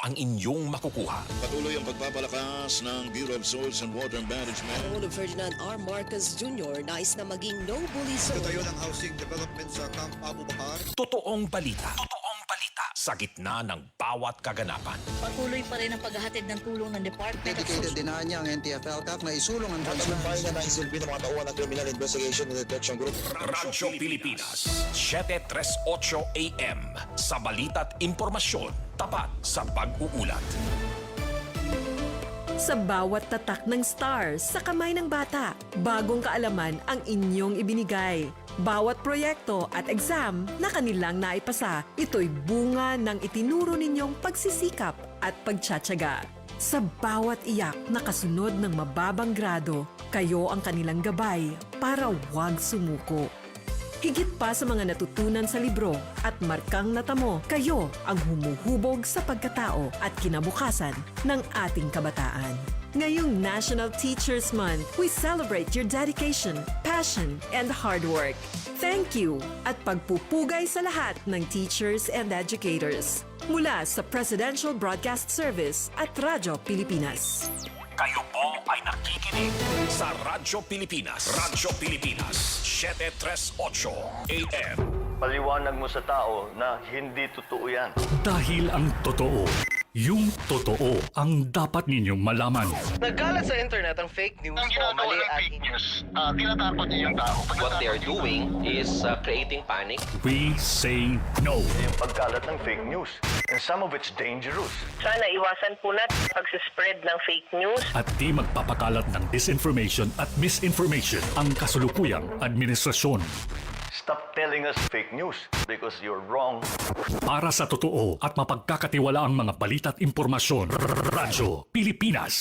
ang inyong makukuha. Patuloy ang pagbabalakas ng Bureau of Soils and Water Management. Pangulong Ferdinand R. Marcos Jr. nais na maging no-bully zone. Katayo ng housing development sa Camp Abu Bakar. Totoong balita sa gitna ng bawat kaganapan. Patuloy pa rin ang paghahatid ng tulong ng Department of Dedicated din niya ang NTF-LCAC na isulong ang transparency. na naisilbi ng mga tauhan ng Criminal Investigation and Detection Group. Radyo Pilipinas, 7:38 AM. Sa balita't impormasyon, tapat sa pag-uulat. Sa bawat tatak ng stars sa kamay ng bata, bagong kaalaman ang inyong ibinigay. Bawat proyekto at exam na kanilang naipasa, ito'y bunga ng itinuro ninyong pagsisikap at pagtsatsaga. Sa bawat iyak na kasunod ng mababang grado, Kayo ang kanilang gabay para huwag sumuko. Higit pa sa mga natutunan sa libro at markang natamo, kayo ang humuhubog sa pagkatao at kinabukasan ng ating kabataan. Ngayong National Teachers Month, we celebrate your dedication, passion, and hard work. Thank you at pagpupugay sa lahat ng teachers and educators. Mula sa Presidential Broadcast Service at Radyo Pilipinas. Kayo po ay nakikinig sa Radyo Pilipinas. Radyo Pilipinas, 738 AM. Paliwanag mo sa tao na hindi totoo yan. Dahil ang totoo, yung totoo ang dapat ninyong malaman. Nagkalat sa internet ang fake news o mali at fake news. Tinatakot niyo yung tao. What they are doing is creating panic. We say no. Yung pagkalat ng fake news. And some of it's dangerous. Sana iwasan po natin pag-spread ng fake news. At di magpapakalat ng disinformation at misinformation ang kasulukuyang administrasyon. Stop telling us fake news because you're wrong. Para sa totoo at mapagkakatiwalaang mga balita at impormasyon, Radyo Pilipinas.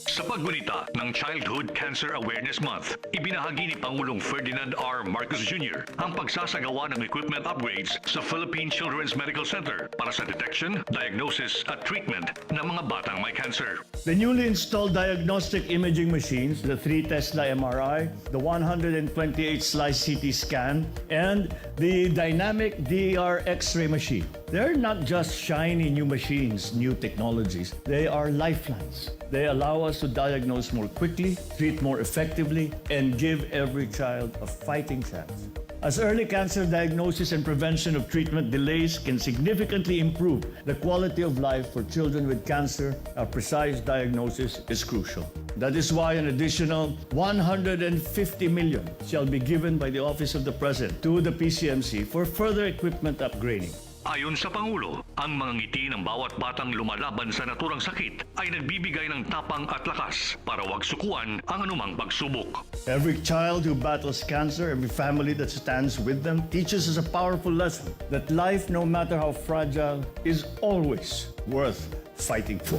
Sa paggunita ng Childhood Cancer Awareness Month, ibinahagi ni Pangulong Ferdinand R. Marcos Jr. ang pagsasagawa ng equipment upgrades sa Philippine Children's Medical Center para sa detection, diagnosis at treatment ng mga batang may cancer. The newly installed diagnostic imaging machines, the 3 Tesla MRI, the 128-slice CT scan, and the dynamic DER X-ray machine. They're not just shiny new machines, new technologies. They are lifelines. They allow us to diagnose more quickly, treat more effectively, and give every child a fighting chance. As early cancer diagnosis and prevention of treatment delays can significantly improve the quality of life for children with cancer, a precise diagnosis is crucial. That is why an additional 150 million shall be given by the Office of the President to the PCMC for further equipment upgrading. Ayon sa Pangulo, ang mga ngiti ng bawat batang lumalaban sa naturang sakit ay nagbibigay ng tapang at lakas para wag sukuan ang anumang pagsubok. Every child who battles cancer, every family that stands with them, teaches us a powerful lesson that life, no matter how fragile, is always worth fighting for.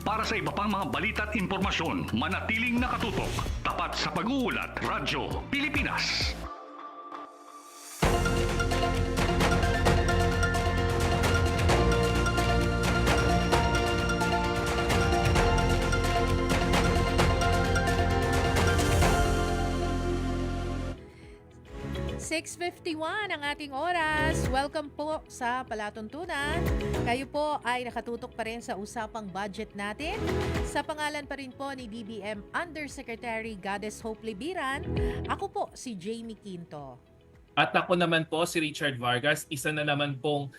Para sa iba pang mga balita at impormasyon, manatiling nakatutok, tapat sa pag-uulat, Radyo Pilipinas. .51 ang ating oras. Welcome po sa Palatuntunan. Kayo po ay nakatutok pa rin sa usapang budget natin. Sa pangalan pa rin po ni DBM Undersecretary Goddess Hope Libiran, ako po si Jamie Quinto. At ako naman po si Richard Vargas. Isa na naman pong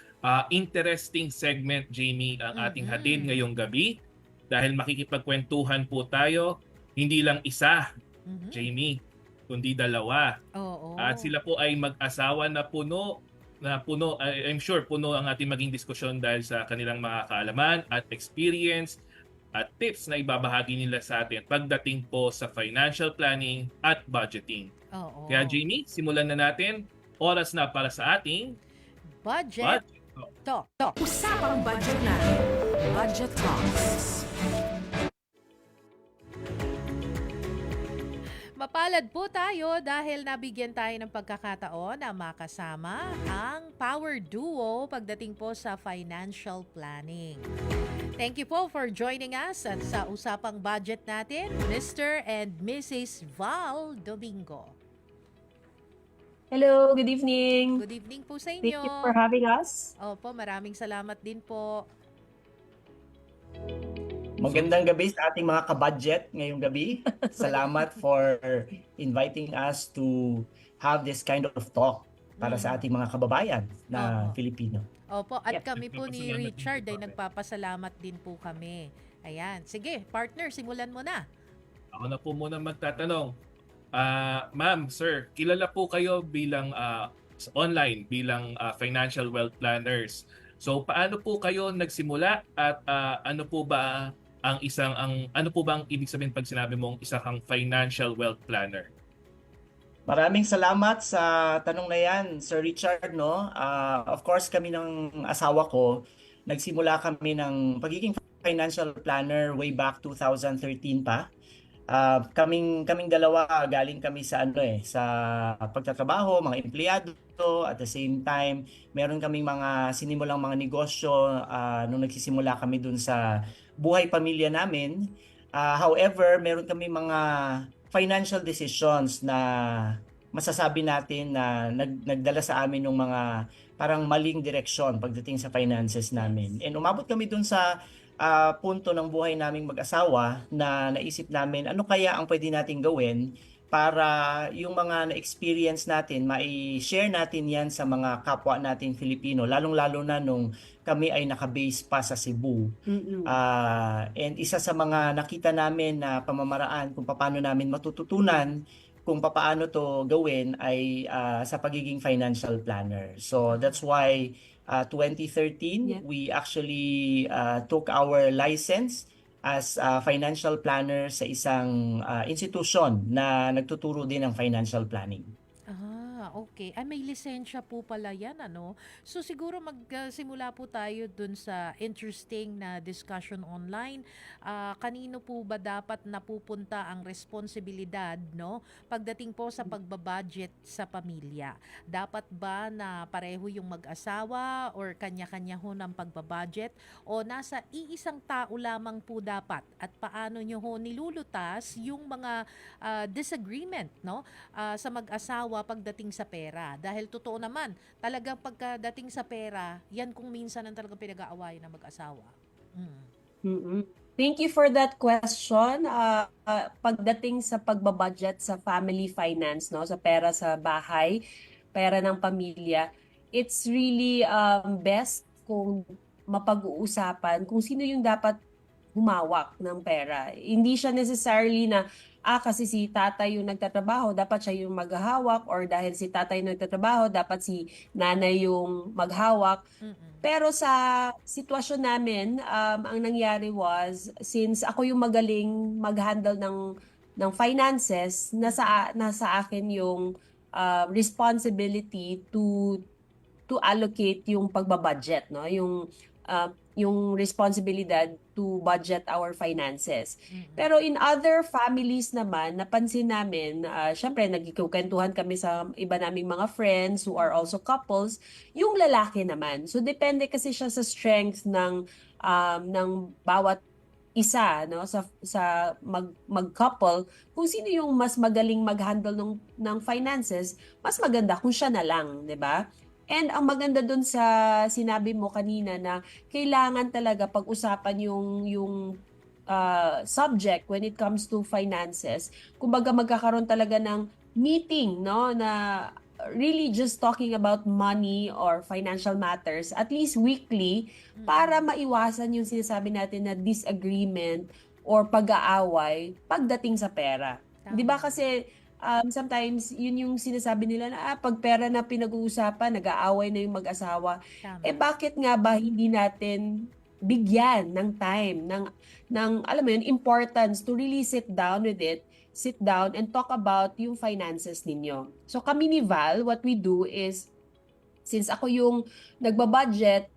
interesting segment, Jamie, ang ating hatid ngayong gabi. Dahil makikipagkwentuhan po tayo, hindi lang isa, Jamie, kundi dalawa. Oo. At sila po ay mag-asawa na puno, I'm sure puno ang ating maging diskusyon dahil sa kanilang mga kaalaman at experience at tips na ibabahagi nila sa atin pagdating po sa financial planning at budgeting. Oo. Kaya Jamie, simulan na natin. Oras na para sa ating Budget Talk. Usapang budget natin. Budget Talks. Mapalad po tayo dahil nabigyan tayo ng pagkakataon na makasama ang power duo pagdating po sa financial planning. Thank you po for joining us at sa usapang budget natin, Mr. and Mrs. Val Domingo. Hello, good evening. Good evening po sa inyo. Thank you for having us. Opo, maraming salamat din po. Magandang gabi sa ating mga kabudget ngayong gabi. Salamat for inviting us to have this kind of talk para sa ating mga kababayan na Filipino. Opo, at kami po ni Richard ay nagpapasalamat din po kami. Ayan. Sige, partner, simulan mo na. Ako na po muna magtatanong. Ma'am, sir, kilala po kayo bilang online, bilang financial wealth planners. So, paano po kayo nagsimula at ano po ba ang ibig sabihin pag sinabi mong isa kang financial wealth planner? Maraming salamat sa tanong na yan, Sir Richard, no? Of course, kami ng asawa ko, nagsimula kami ng pagiging financial planner way back 2013 pa. kaming dalawa galing kami sa sa pagtatrabaho, mga empleyado, at the same time meron kaming mga sinimulang mga negosyo nung nagsisimula kami dun sa buhay pamilya namin. However, meron kami mga financial decisions na masasabi natin na nagdala sa amin ng mga parang maling direksyon pagdating sa finances namin. And umabot kami dun sa punto ng buhay naming mag-asawa na naisip namin ano kaya ang pwede nating gawin para yung mga na-experience natin, mai-share natin yan sa mga kapwa natin Filipino, lalong-lalo na nung kami ay naka-base pa sa Cebu. And isa sa mga nakita namin na pamamaraan kung paano namin matututunan kung paano to gawin ay sa pagiging financial planner. So that's why 2013, we actually took our license as a financial planner sa isang institution na nagtuturo din ng financial planning. Okay. May lisensya po pala yan, ano? So siguro magsimula po tayo dun sa interesting na discussion online. Kanino po ba dapat napupunta ang responsibilidad, no? Pagdating po sa pagbabudget sa pamilya. Dapat ba na pareho yung mag-asawa or kanya-kanya ho ng pagbabudget? O nasa iisang tao lamang po dapat? At paano nyo ho nilulutas yung mga disagreement, no? Sa mag-asawa pagdating sa pera. Dahil totoo naman, talagang pagkadating sa pera, yan kung minsan ang talagang pinag-aawayan ng mag-asawa. Thank you for that question. Pagdating sa pagbabudget sa family finance, no, sa pera sa bahay, pera ng pamilya, it's really best kung mapag-uusapan kung sino yung dapat humawak ng pera. Hindi siya necessarily na kasi si tatay yung nagtatrabaho, dapat siya yung maghahawak, or dahil si tatay yung nagtatrabaho, dapat si nanay yung maghawak. Pero sa sitwasyon namin, ang nangyari was, since ako yung magaling mag-handle ng finances, nasa akin yung responsibility to allocate yung pagbabudget, no? Yung responsibilidad to budget our finances. Pero in other families naman, napansin namin, syempre nagkikwentuhan kami sa iba naming mga friends who are also couples, yung lalaki naman. So depende kasi siya sa strength ng bawat isa, no, sa mag-couple, kung sino yung mas magaling mag-handle ng finances, mas maganda kung siya na lang, 'di ba? And ang maganda dun sa sinabi mo kanina na kailangan talaga pag-usapan yung subject when it comes to finances. Kumbaga magkakaroon talaga ng meeting, no, na really just talking about money or financial matters, at least weekly, para maiwasan yung sinasabi natin na disagreement or pag-aaway pagdating sa pera. 'Di ba kasi sometimes yun yung sinasabi nila na pag pera na pinag-uusapan, nag-aaway na yung mag-asawa. Bakit nga ba hindi natin bigyan ng time, ng alam mo yun, importance to really sit down and talk about yung finances ninyo. So kami ni Val, what we do is, since ako yung nagbabudget,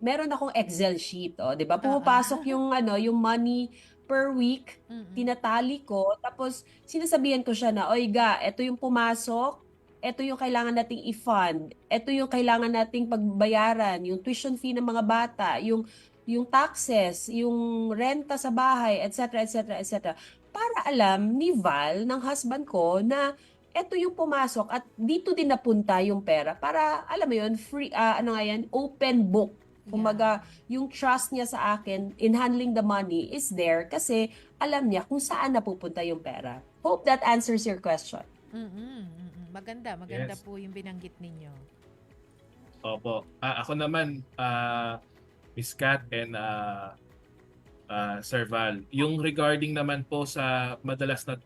meron akong Excel sheet, 'di ba? Pumapasok yung yung money per week, tinatali ko, tapos sinasabihan ko siya na, oy ga, ito yung pumasok, ito yung kailangan nating i-fund, ito yung kailangan nating pagbayaran, yung tuition fee ng mga bata, yung taxes, yung renta sa bahay, etc., etc., etc. Para alam ni Val, ng husband ko, na ito yung pumasok at dito din napunta yung pera para, alam mo yun, free, open book. Kumbaga, yung trust niya sa akin in handling the money is there kasi alam niya kung saan napupunta yung pera. Hope that answers your question. Maganda yes. Po yung binanggit ninyo. Opo. Ako naman, Miss Kat and Sir Val, yung regarding naman po sa madalas na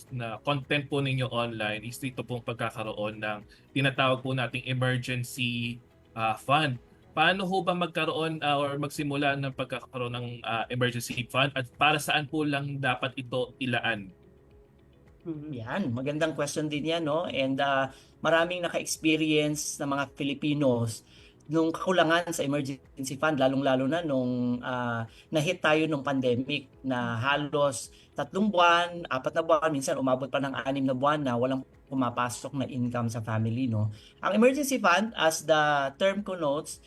na content po ninyo online is dito pong pagkakaroon ng tinatawag po nating emergency fund. Paano ho ba magkaroon or magsimula ng pagkakaroon ng emergency fund at para saan po lang dapat ito ilaan? Yan, magandang question din yan, no? And maraming naka-experience na mga Filipinos nung kakulangan sa emergency fund, lalong-lalo na nung na-hit tayo nung pandemic na halos 3 buwan, 4 na buwan, minsan umabot pa ng 6 na buwan na walang pumapasok na income sa family, no? Ang emergency fund, as the term connotes,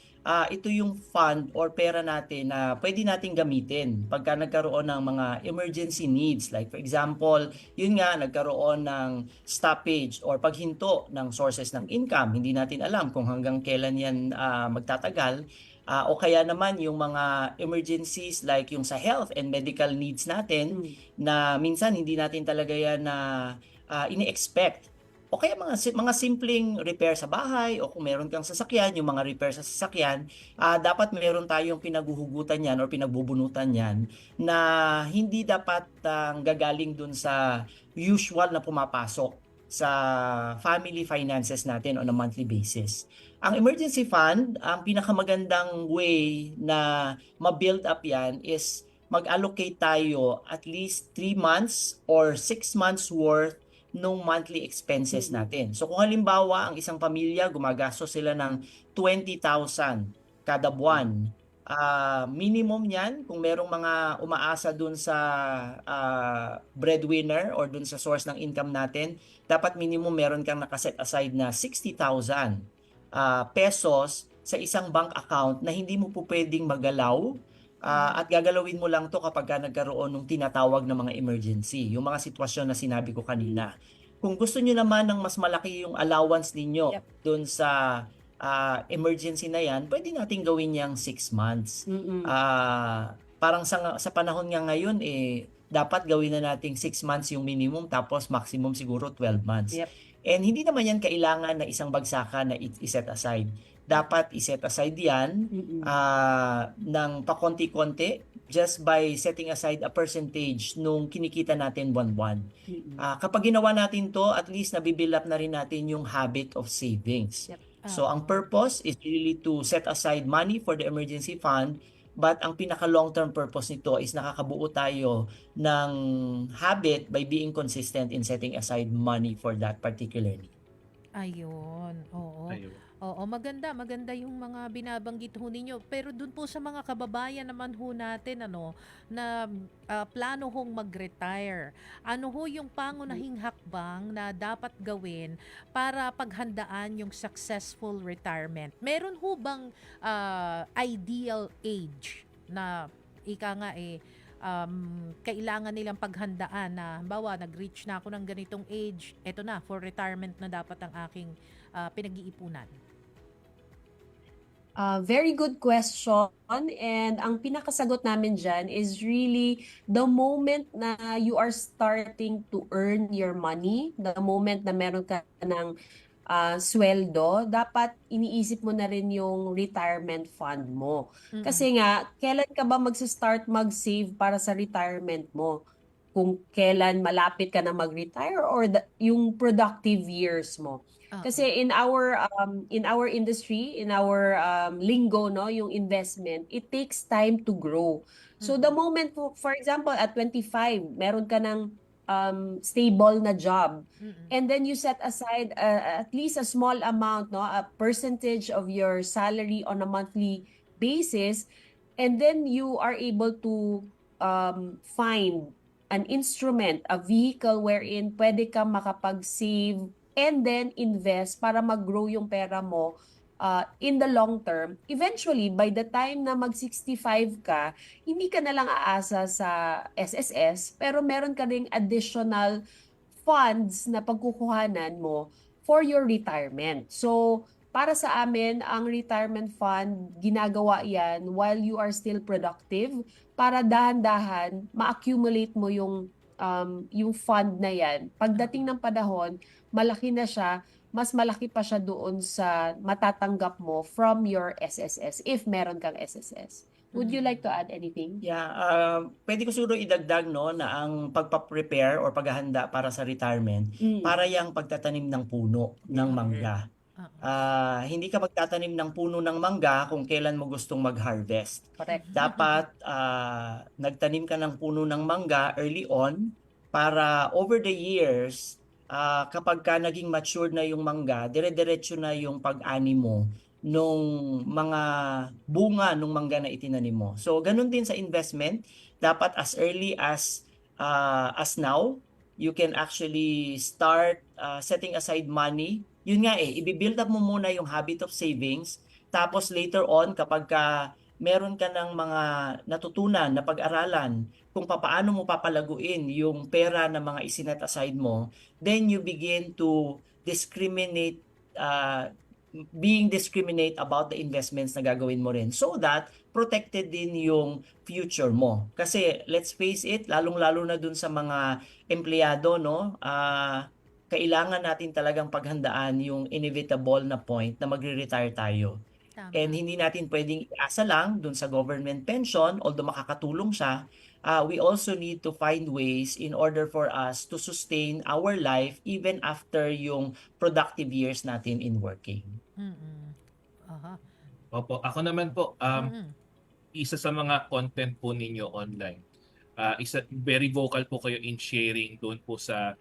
ito yung fund or pera natin na pwede nating gamitin pagka nagkaroon ng mga emergency needs. Like for example, yun nga, nagkaroon ng stoppage or paghinto ng sources ng income. Hindi natin alam kung hanggang kailan yan magtatagal. O kaya naman yung mga emergencies like yung sa health and medical needs natin na minsan hindi natin talaga yan na ini-expect. O kaya mga simpleng repair sa bahay o kung meron kang sasakyan, yung mga repair sa sasakyan, dapat meron tayong pinaguhugutan yan or pinagbubunutan yan na hindi dapat gagaling dun sa usual na pumapasok sa family finances natin on a monthly basis. Ang emergency fund, ang pinakamagandang way na ma-build up yan is mag-allocate tayo at least 3 months or 6 months worth nung monthly expenses natin. So kung halimbawa ang isang pamilya gumagastos sila ng 20,000 kada buwan, minimum niyan kung merong mga umaasa dun sa breadwinner or dun sa source ng income natin, dapat minimum meron kang nakaset aside na 60,000 pesos sa isang bank account na hindi mo po pwedeng magalaw. At gagalawin mo lang to kapag nagkaroon ng tinatawag na mga emergency, yung mga sitwasyon na sinabi ko kanina. Kung gusto niyo naman ng mas malaki yung allowance ninyo doon sa emergency na yan, pwede natin gawin yang 6 months. Parang sa panahon nga ngayon, dapat gawin na nating 6 months yung minimum tapos maximum siguro 12 months. And hindi naman yan kailangan na isang bagsakan na i-set aside. Dapat i-set aside yan ng pakonti-konti just by setting aside a percentage nung kinikita natin buwan-buwan. Kapag ginawa natin to, at least nabibuild up na rin natin yung habit of savings. So ang purpose is really to set aside money for the emergency fund, but ang pinaka long-term purpose nito is nakakabuo tayo ng habit by being consistent in setting aside money for that particular need. Ayun, oo. Oo, maganda yung mga binabanggit ho ninyo. Pero dun po sa mga kababayan naman ho natin na plano hong mag-retire. Ano ho yung pangunahing hakbang na dapat gawin para paghandaan yung successful retirement? Meron ho bang ideal age na kailangan nilang paghandaan na halimbawa nag-reach na ako ng ganitong age, eto na for retirement na dapat ang aking pinag-iipunan? Very good question, and ang pinakasagot namin dyan is really the moment na you are starting to earn your money, the moment na meron ka ng sweldo, dapat iniisip mo na rin yung retirement fund mo. Kasi nga, kailan ka ba magsa-start mag-save para sa retirement mo? Kung kailan malapit ka na mag-retire or yung productive years mo. Kasi in our industry, in our lingo, no, yung investment, it takes time to grow. So the moment, for example, at 25, meron ka ng stable na job, and then you set aside at least a small amount, no, a percentage of your salary on a monthly basis, and then you are able to find an instrument, a vehicle wherein pwede ka makapag-save and then invest para mag-grow yung pera mo in the long term. Eventually, by the time na mag-65 ka, hindi ka na lang aasa sa SSS, pero meron ka ring additional funds na pagkukuhanan mo for your retirement. So, para sa amin, ang retirement fund, ginagawa yan while you are still productive para dahan-dahan ma-accumulate mo yung fund na yan. Pagdating ng panahon, malaki na siya, mas malaki pa siya doon sa matatanggap mo from your SSS, if meron kang SSS. Would you like to add anything? Yeah, pwede ko siguro idagdag na ang pagpa-prepare or paghahanda para sa retirement, para yung pagtatanim ng puno ng mangga. Hindi ka magtatanim ng puno ng mangga kung kailan mo gustong mag-harvest. Correct. Dapat nagtanim ka ng puno ng mangga early on para over the years, kapag ka naging matured na yung mangga, dire-diretso na yung pag-ani mo nung mga bunga nung mangga na itinanim mo. So ganun din sa investment, dapat as early as now, you can actually start setting aside money. Yun nga i-build up mo muna yung habit of savings. Tapos later on, kapag meron ka ng mga natutunan na pag-aralan kung paano mo papalaguin yung pera na mga isinet aside mo, then you begin to discriminate, being discriminate about the investments na gagawin mo rin so that protected din yung future mo. Kasi let's face it, lalong-lalo na dun sa mga empleyado, no? Kailangan natin talagang paghandaan yung inevitable na point na magre-retire tayo. And hindi natin pwedeng iasa lang dun sa government pension, although makakatulong siya. We also need to find ways in order for us to sustain our life even after yung productive years natin in working. Opo, ako naman po, isa sa mga content po ninyo online, very vocal po kayo in sharing doon po sa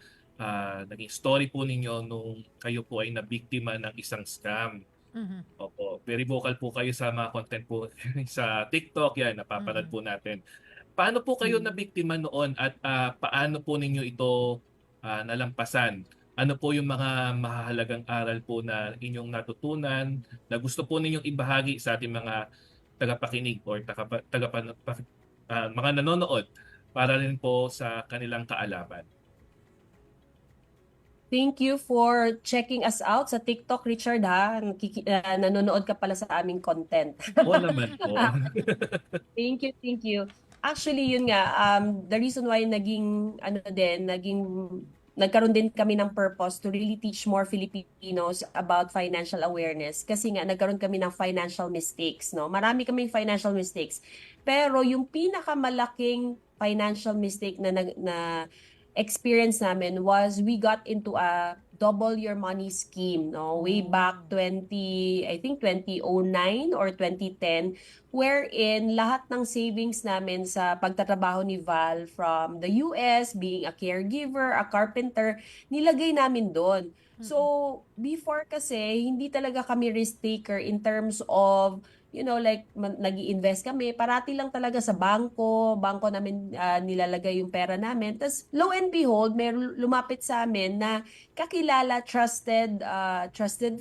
naging story po ninyo nung kayo po ay nabiktima ng isang scam. Opo, very vocal po kayo sa mga content po sa TikTok, yan, napapanood po natin. Paano po kayo nabiktima noon at paano po ninyo ito nalampasan? Ano po yung mga mahalagang aral po na inyong natutunan na gusto po ninyong ibahagi sa ating mga tagapakinig or mga nanonood para rin po sa kanilang kaalaman? Thank you for checking us out sa TikTok, Richard, ha? Nanonood ka pala sa aming content. Oo naman po. Thank you. Actually, yun nga, the reason why nagkaroon din kami ng purpose to really teach more Filipinos about financial awareness kasi nga nagkaroon kami ng financial mistakes, no? Marami kaming financial mistakes. Pero yung pinakamalaking financial mistake na experience namin was we got into a double your money scheme, no? Way back 2009 or 2010, wherein lahat ng savings namin sa pagtatrabaho ni Val from the US, being a caregiver, a carpenter, nilagay namin doon. So, before kasi, hindi talaga kami risk taker in terms of nag-i-invest kami, parati lang talaga sa bangko namin nilalagay yung pera namin. Tapos, lo and behold, may lumapit sa amin na kakilala, trusted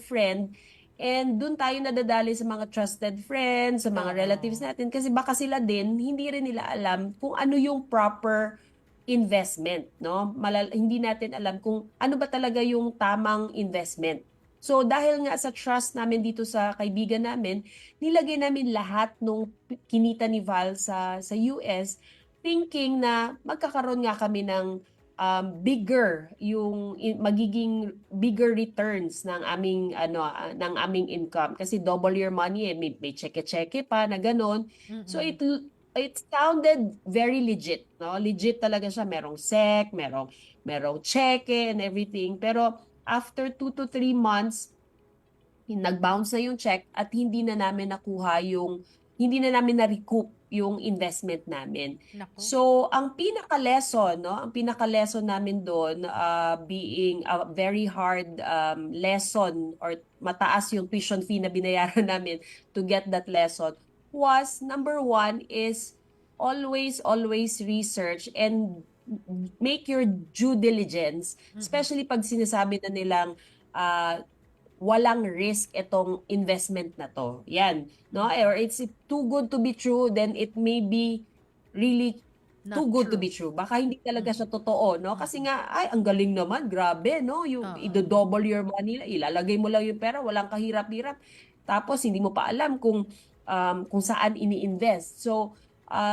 friend, and dun tayo nadadali sa mga trusted friends, sa mga relatives natin, kasi baka sila din, hindi rin nila alam kung ano yung proper investment, no? Hindi natin alam kung ano ba talaga yung tamang investment. So dahil nga sa trust namin dito sa kaibigan namin, nilagay namin lahat nung kinita ni Val sa US, thinking na magkakaroon nga kami ng magiging bigger returns ng aming income kasi double your money, may cheque-cheque pa na ganon. So it sounded very legit, no? Legit talaga siya, merong SEC, merong cheque and everything, pero after 2 to 3 months, nag-bounce na yung check at hindi na namin na-recoup yung investment namin. Naku. So, ang pinaka-lesson namin doon, being a very hard lesson or mataas yung tuition fee na binayaran namin to get that lesson was, number 1 is always research and make your due diligence, especially pag sinasabi na nilang walang risk itong investment na to. Yan, no? Or it's too good to be true, then it may be really too good to be true. Baka hindi talaga siya totoo, no? Kasi nga, ang galing naman, grabe, no? Yung i-double your money, ilalagay mo lang yung pera, walang kahirap-hirap. Tapos hindi mo pa alam kung saan ini-invest. So,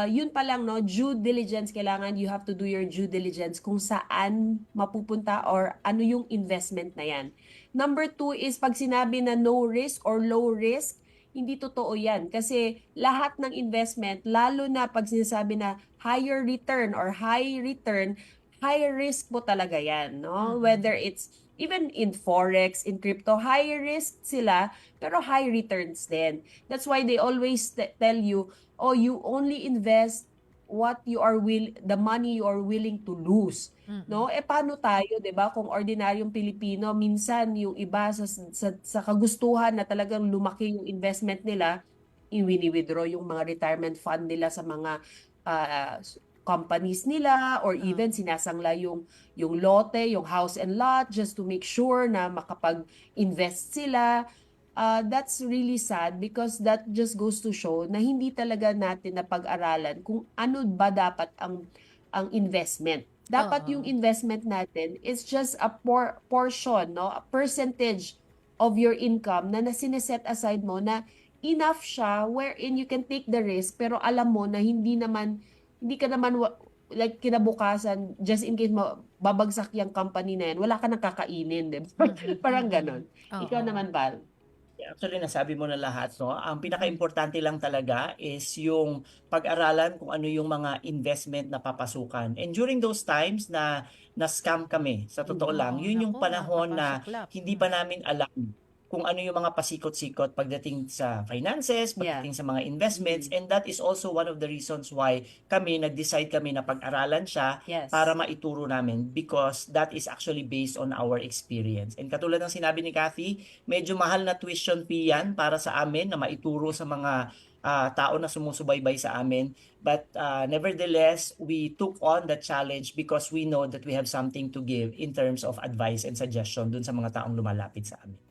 yun pa lang, no, due diligence, kailangan you have to do your due diligence kung saan mapupunta or ano yung investment na yan. Number 2 is pag sinabi na no risk or low risk, hindi totoo yan. Kasi lahat ng investment, lalo na pag sinasabi na higher return or high return, high risk po talaga yan, no? Whether it's even in Forex, in crypto, high risk sila, pero high returns din. That's why they always tell you, you only invest the money you are willing to lose. No? Paano tayo, 'di ba? Kung ordinaryong Pilipino, minsan yung iba sa kagustuhan na talagang lumaki yung investment nila, wini-withdraw yung mga retirement fund nila sa mga companies nila, or even sinasangla yung lote, yung house and lot, just to make sure na makapag-invest sila. That's really sad because that just goes to show na hindi talaga natin napag-aralan kung ano ba dapat ang investment. Dapat yung investment natin is just a portion, no? A percentage of your income na sineset aside mo na enough siya wherein you can take the risk, pero alam mo na hindi ka naman like kinabukasan, just in case babagsak yung company na yan, wala ka nang kakainin, di ba? Parang ganon. Ikaw naman, Val. Actually, nasabi mo na lahat, no? Ang pinaka-importante lang talaga is yung pag-aralan kung ano yung mga investment na papasukan. And during those times na scam kami, sa totoo lang, yun yung panahon na hindi pa namin alam kung ano yung mga pasikot-sikot pagdating sa finances, pagdating sa mga investments, and that is also one of the reasons why nag-decide kami na pag-aralan siya para maituro namin, because that is actually based on our experience. And katulad ng sinabi ni Kathy, medyo mahal na tuition fee yan para sa amin na maituro sa mga tao na sumusubaybay sa amin. But nevertheless, we took on the challenge because we know that we have something to give in terms of advice and suggestion dun sa mga taong lumalapit sa amin.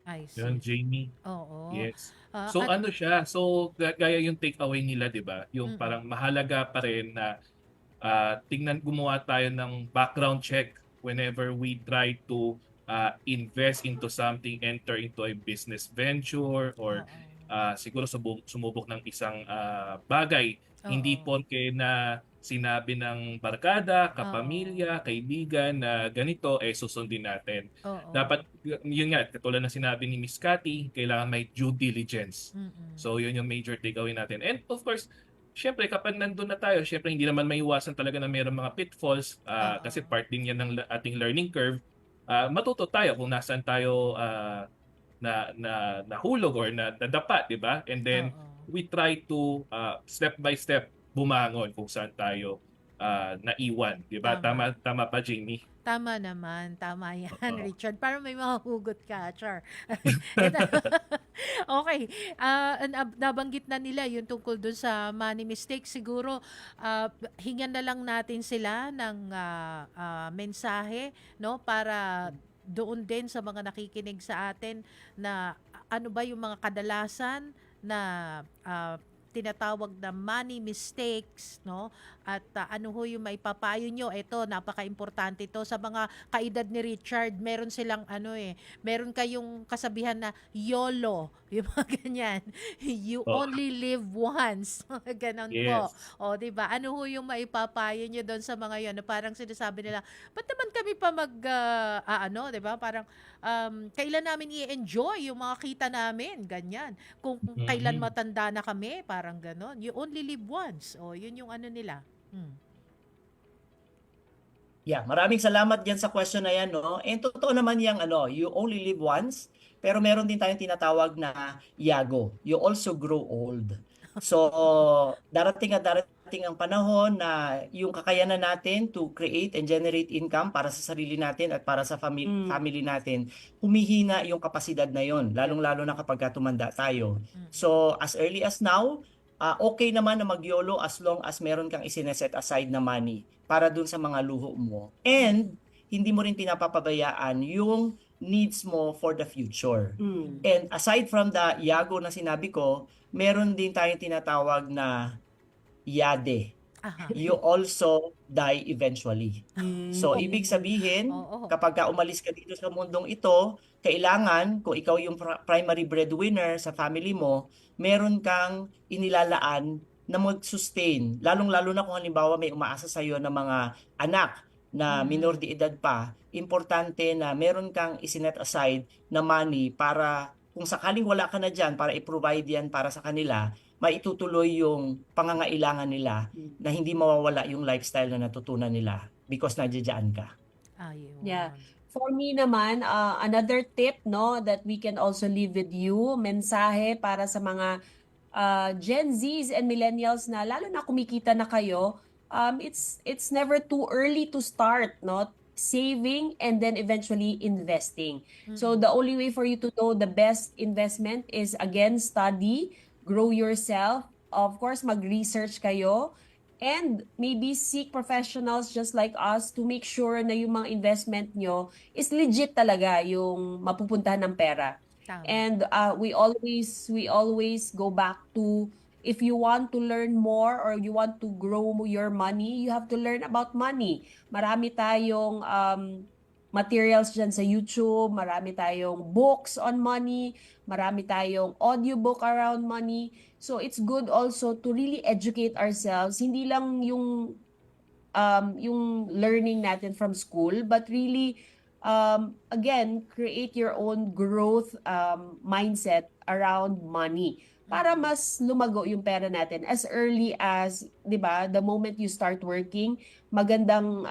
I see. Yan, Jamie. Oo. Yes. So ano siya? So gaya yung takeaway nila, 'di ba? Yung parang mahalaga pa rin na gumawa tayo ng background check whenever we try to invest into something, enter into a business venture, or siguro sumubok ng isang bagay. Hindi porke na sinabi ng barkada, kapamilya, kaibigan na ganito, susundin natin. Dapat, yun nga, katulad na sinabi ni Miss Cathy, kailangan may due diligence. So, yun yung major takeaway natin. And of course, syempre, kapag nandun na tayo, syempre, hindi naman maiwasan talaga na mayroong mga pitfalls kasi part din yan ng ating learning curve. Matuto tayo kung nasaan tayo nahulog or nadapa, di ba? And then, we try to step by step bumangon kung saan tayo naiwan, di ba? Tama pa, Jamie? Tama naman, tama yan, Richard. Parang may mahuhugot ka, Char. Okay, nabanggit na nila yung tungkol dun sa money mistakes. Siguro, hingan na lang natin sila ng mensahe, no? Para doon din sa mga nakikinig sa atin na ano ba yung mga kadalasan na tinatawag na money mistakes, no? At ano ho yung maipapayo nyo? Ito, napaka-importante ito. Sa mga kaedad ni Richard, meron silang meron kayong kasabihan na YOLO, yung mga ganyan. You only live once. Ganon po. O, diba? Ano ho yung maipapayo nyo doon sa mga yon? Parang sinasabi nila, ba't naman kami pa diba? Parang, kailan namin i-enjoy yung mga kita namin? Ganyan. Kung kailan matanda na kami, parang ganon. You only live once. O, yun yung ano nila. Yeah, maraming salamat diyan sa question na yan, no? And totoo naman yang you only live once, pero meron din tayong tinatawag na yago. You also grow old. So, darating ang panahon na yung kakayanan natin to create and generate income para sa sarili natin at para sa family natin, humihina yung kapasidad na yon, lalong-lalo na kapag tumanda tayo. So, as early as now, okay naman na mag-YOLO as long as meron kang isineset aside na money para dun sa mga luho mo. And hindi mo rin pinapapabayaan yung needs mo for the future. And aside from the yago na sinabi ko, meron din tayong tinatawag na yade. You also die eventually. So, ibig sabihin, kapag umalis ka dito sa mundong ito, kailangan, kung ikaw yung primary breadwinner sa family mo, meron kang inilalaan na mag-sustain. Lalong-lalo na kung halimbawa may umaasa sa iyo na mga anak na minor de edad pa, importante na meron kang isinet aside na money para kung sakaling wala ka na dyan, para i-provide yan para sa kanila, maitutuloy yung pangangailangan nila na hindi mawawala yung lifestyle na natutunan nila because nandiyan ka. Ayun. Yeah. For me naman, another tip, no, that we can also leave with you, mensahe para sa mga Gen Zs and millennials na lalo na kumikita na kayo, it's never too early to start, no? Saving and then eventually investing. So the only way for you to know the best investment is, again, study, grow yourself, of course, mag-research kayo, and maybe seek professionals just like us to make sure na yung mga investment nyo is legit talaga yung mapupuntahan ng pera. Tama. And we always go back to, if you want to learn more or you want to grow your money, you have to learn about money. Marami tayong materials dyan sa YouTube, marami tayong books on money, marami tayong audiobook around money. So it's good also to really educate ourselves, hindi lang yung learning natin from school, but really again, create your own growth mindset around money para mas lumago yung pera natin as early as, 'di ba, the moment you start working, magandang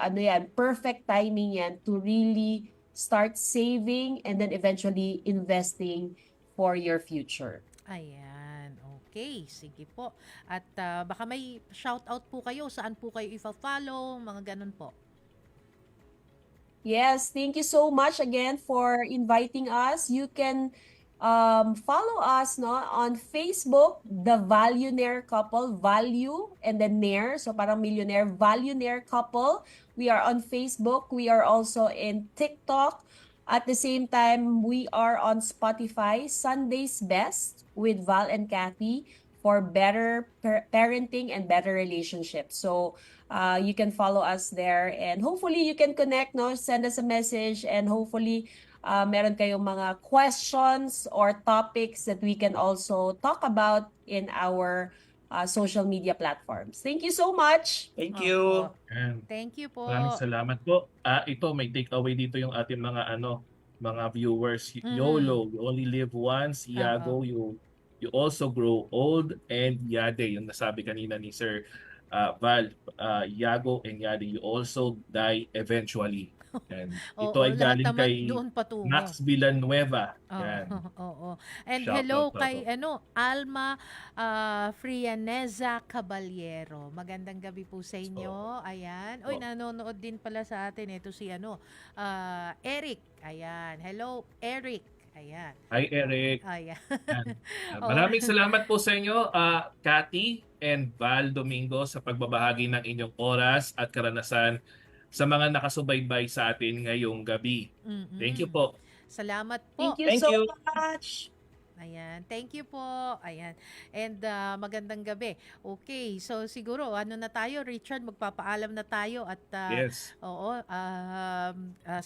perfect timing yan to really start saving and then eventually investing for your future. Ayan. Okay, sige po. At baka may shoutout po kayo, saan po kayo i-follow, mga ganun po. Yes, thank you so much again for inviting us. You can follow us on Facebook, The Valuenaire Couple, Value and then Nair, so parang millionaire, Valuenaire Couple. We are on Facebook. We are also in TikTok. At the same time, we are on Spotify, Sunday's Best with Val and Kathy for better parenting and better relationships. So you can follow us there and hopefully you can connect, send us a message, and hopefully meron kayong mga questions or topics that we can also talk about in our social media platforms. Thank you so much. Thank you. And Thank you po. maraming salamat po. Ito, may takeaway dito yung ating mga viewers. YOLO, you only live once. Yago, you also grow old. And Yade, yung nasabi kanina ni Sir Val, Yago and Yade, you also die eventually. And ito ay lahat galing naman kay doon patungo. Max Villanueva. Yan. Oo. And Shout hello out, kay Alma Frianeza Caballero. Magandang gabi po sa inyo. Ayan. Oy, nanonood din pala sa atin ito si Eric. Ayan. Hello, Eric. Ayan. Hi, Eric. Ayan. Maraming salamat po sa inyo, Cathy and Val Domingo, sa pagbabahagi ng inyong oras at karanasan sa mga nakasubaybay sa atin ngayong gabi. Thank you po. Salamat po. Thank you so much. Ayan. Thank you po. Ayan. And magandang gabi. Okay. So siguro na tayo, Richard, magpapaalam na tayo at Yes. oo,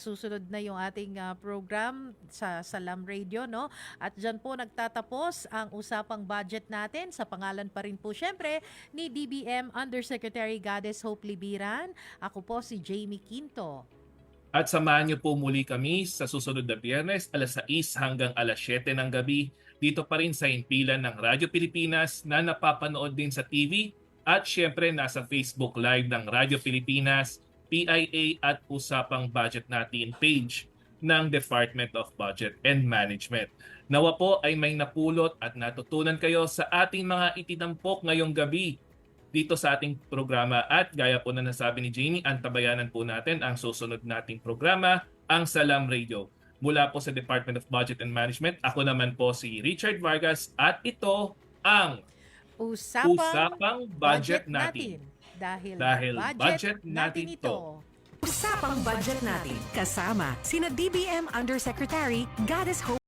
susunod na yung ating program sa Salam Radio, no? At diyan po nagtatapos ang usapang budget natin sa pangalan pa rin po syempre ni DBM Undersecretary Goddess Hope Libiran. Ako po si Jamie Quinto. At samahan niyo po muli kami sa susunod na Biyernes, alas 6 hanggang alas 7 ng gabi, dito pa rin sa himpilan ng Radyo Pilipinas na napapanood din sa TV at syempre nasa Facebook Live ng Radyo Pilipinas, PIA at Usapang Budget Natin page ng Department of Budget and Management. Nawa po ay may napulot at natutunan kayo sa ating mga itinampok ngayong gabi dito sa ating programa. At gaya po na nasabi ni Jamie, antabayanan po natin ang susunod nating programa, ang Salam Radio. Mula po sa Department of Budget and Management, ako naman po si Richard Vargas at ito ang Usapang Budget Natin. Dahil budget natin ito. Usapang budget natin kasama sina DBM Undersecretary Goddess Hope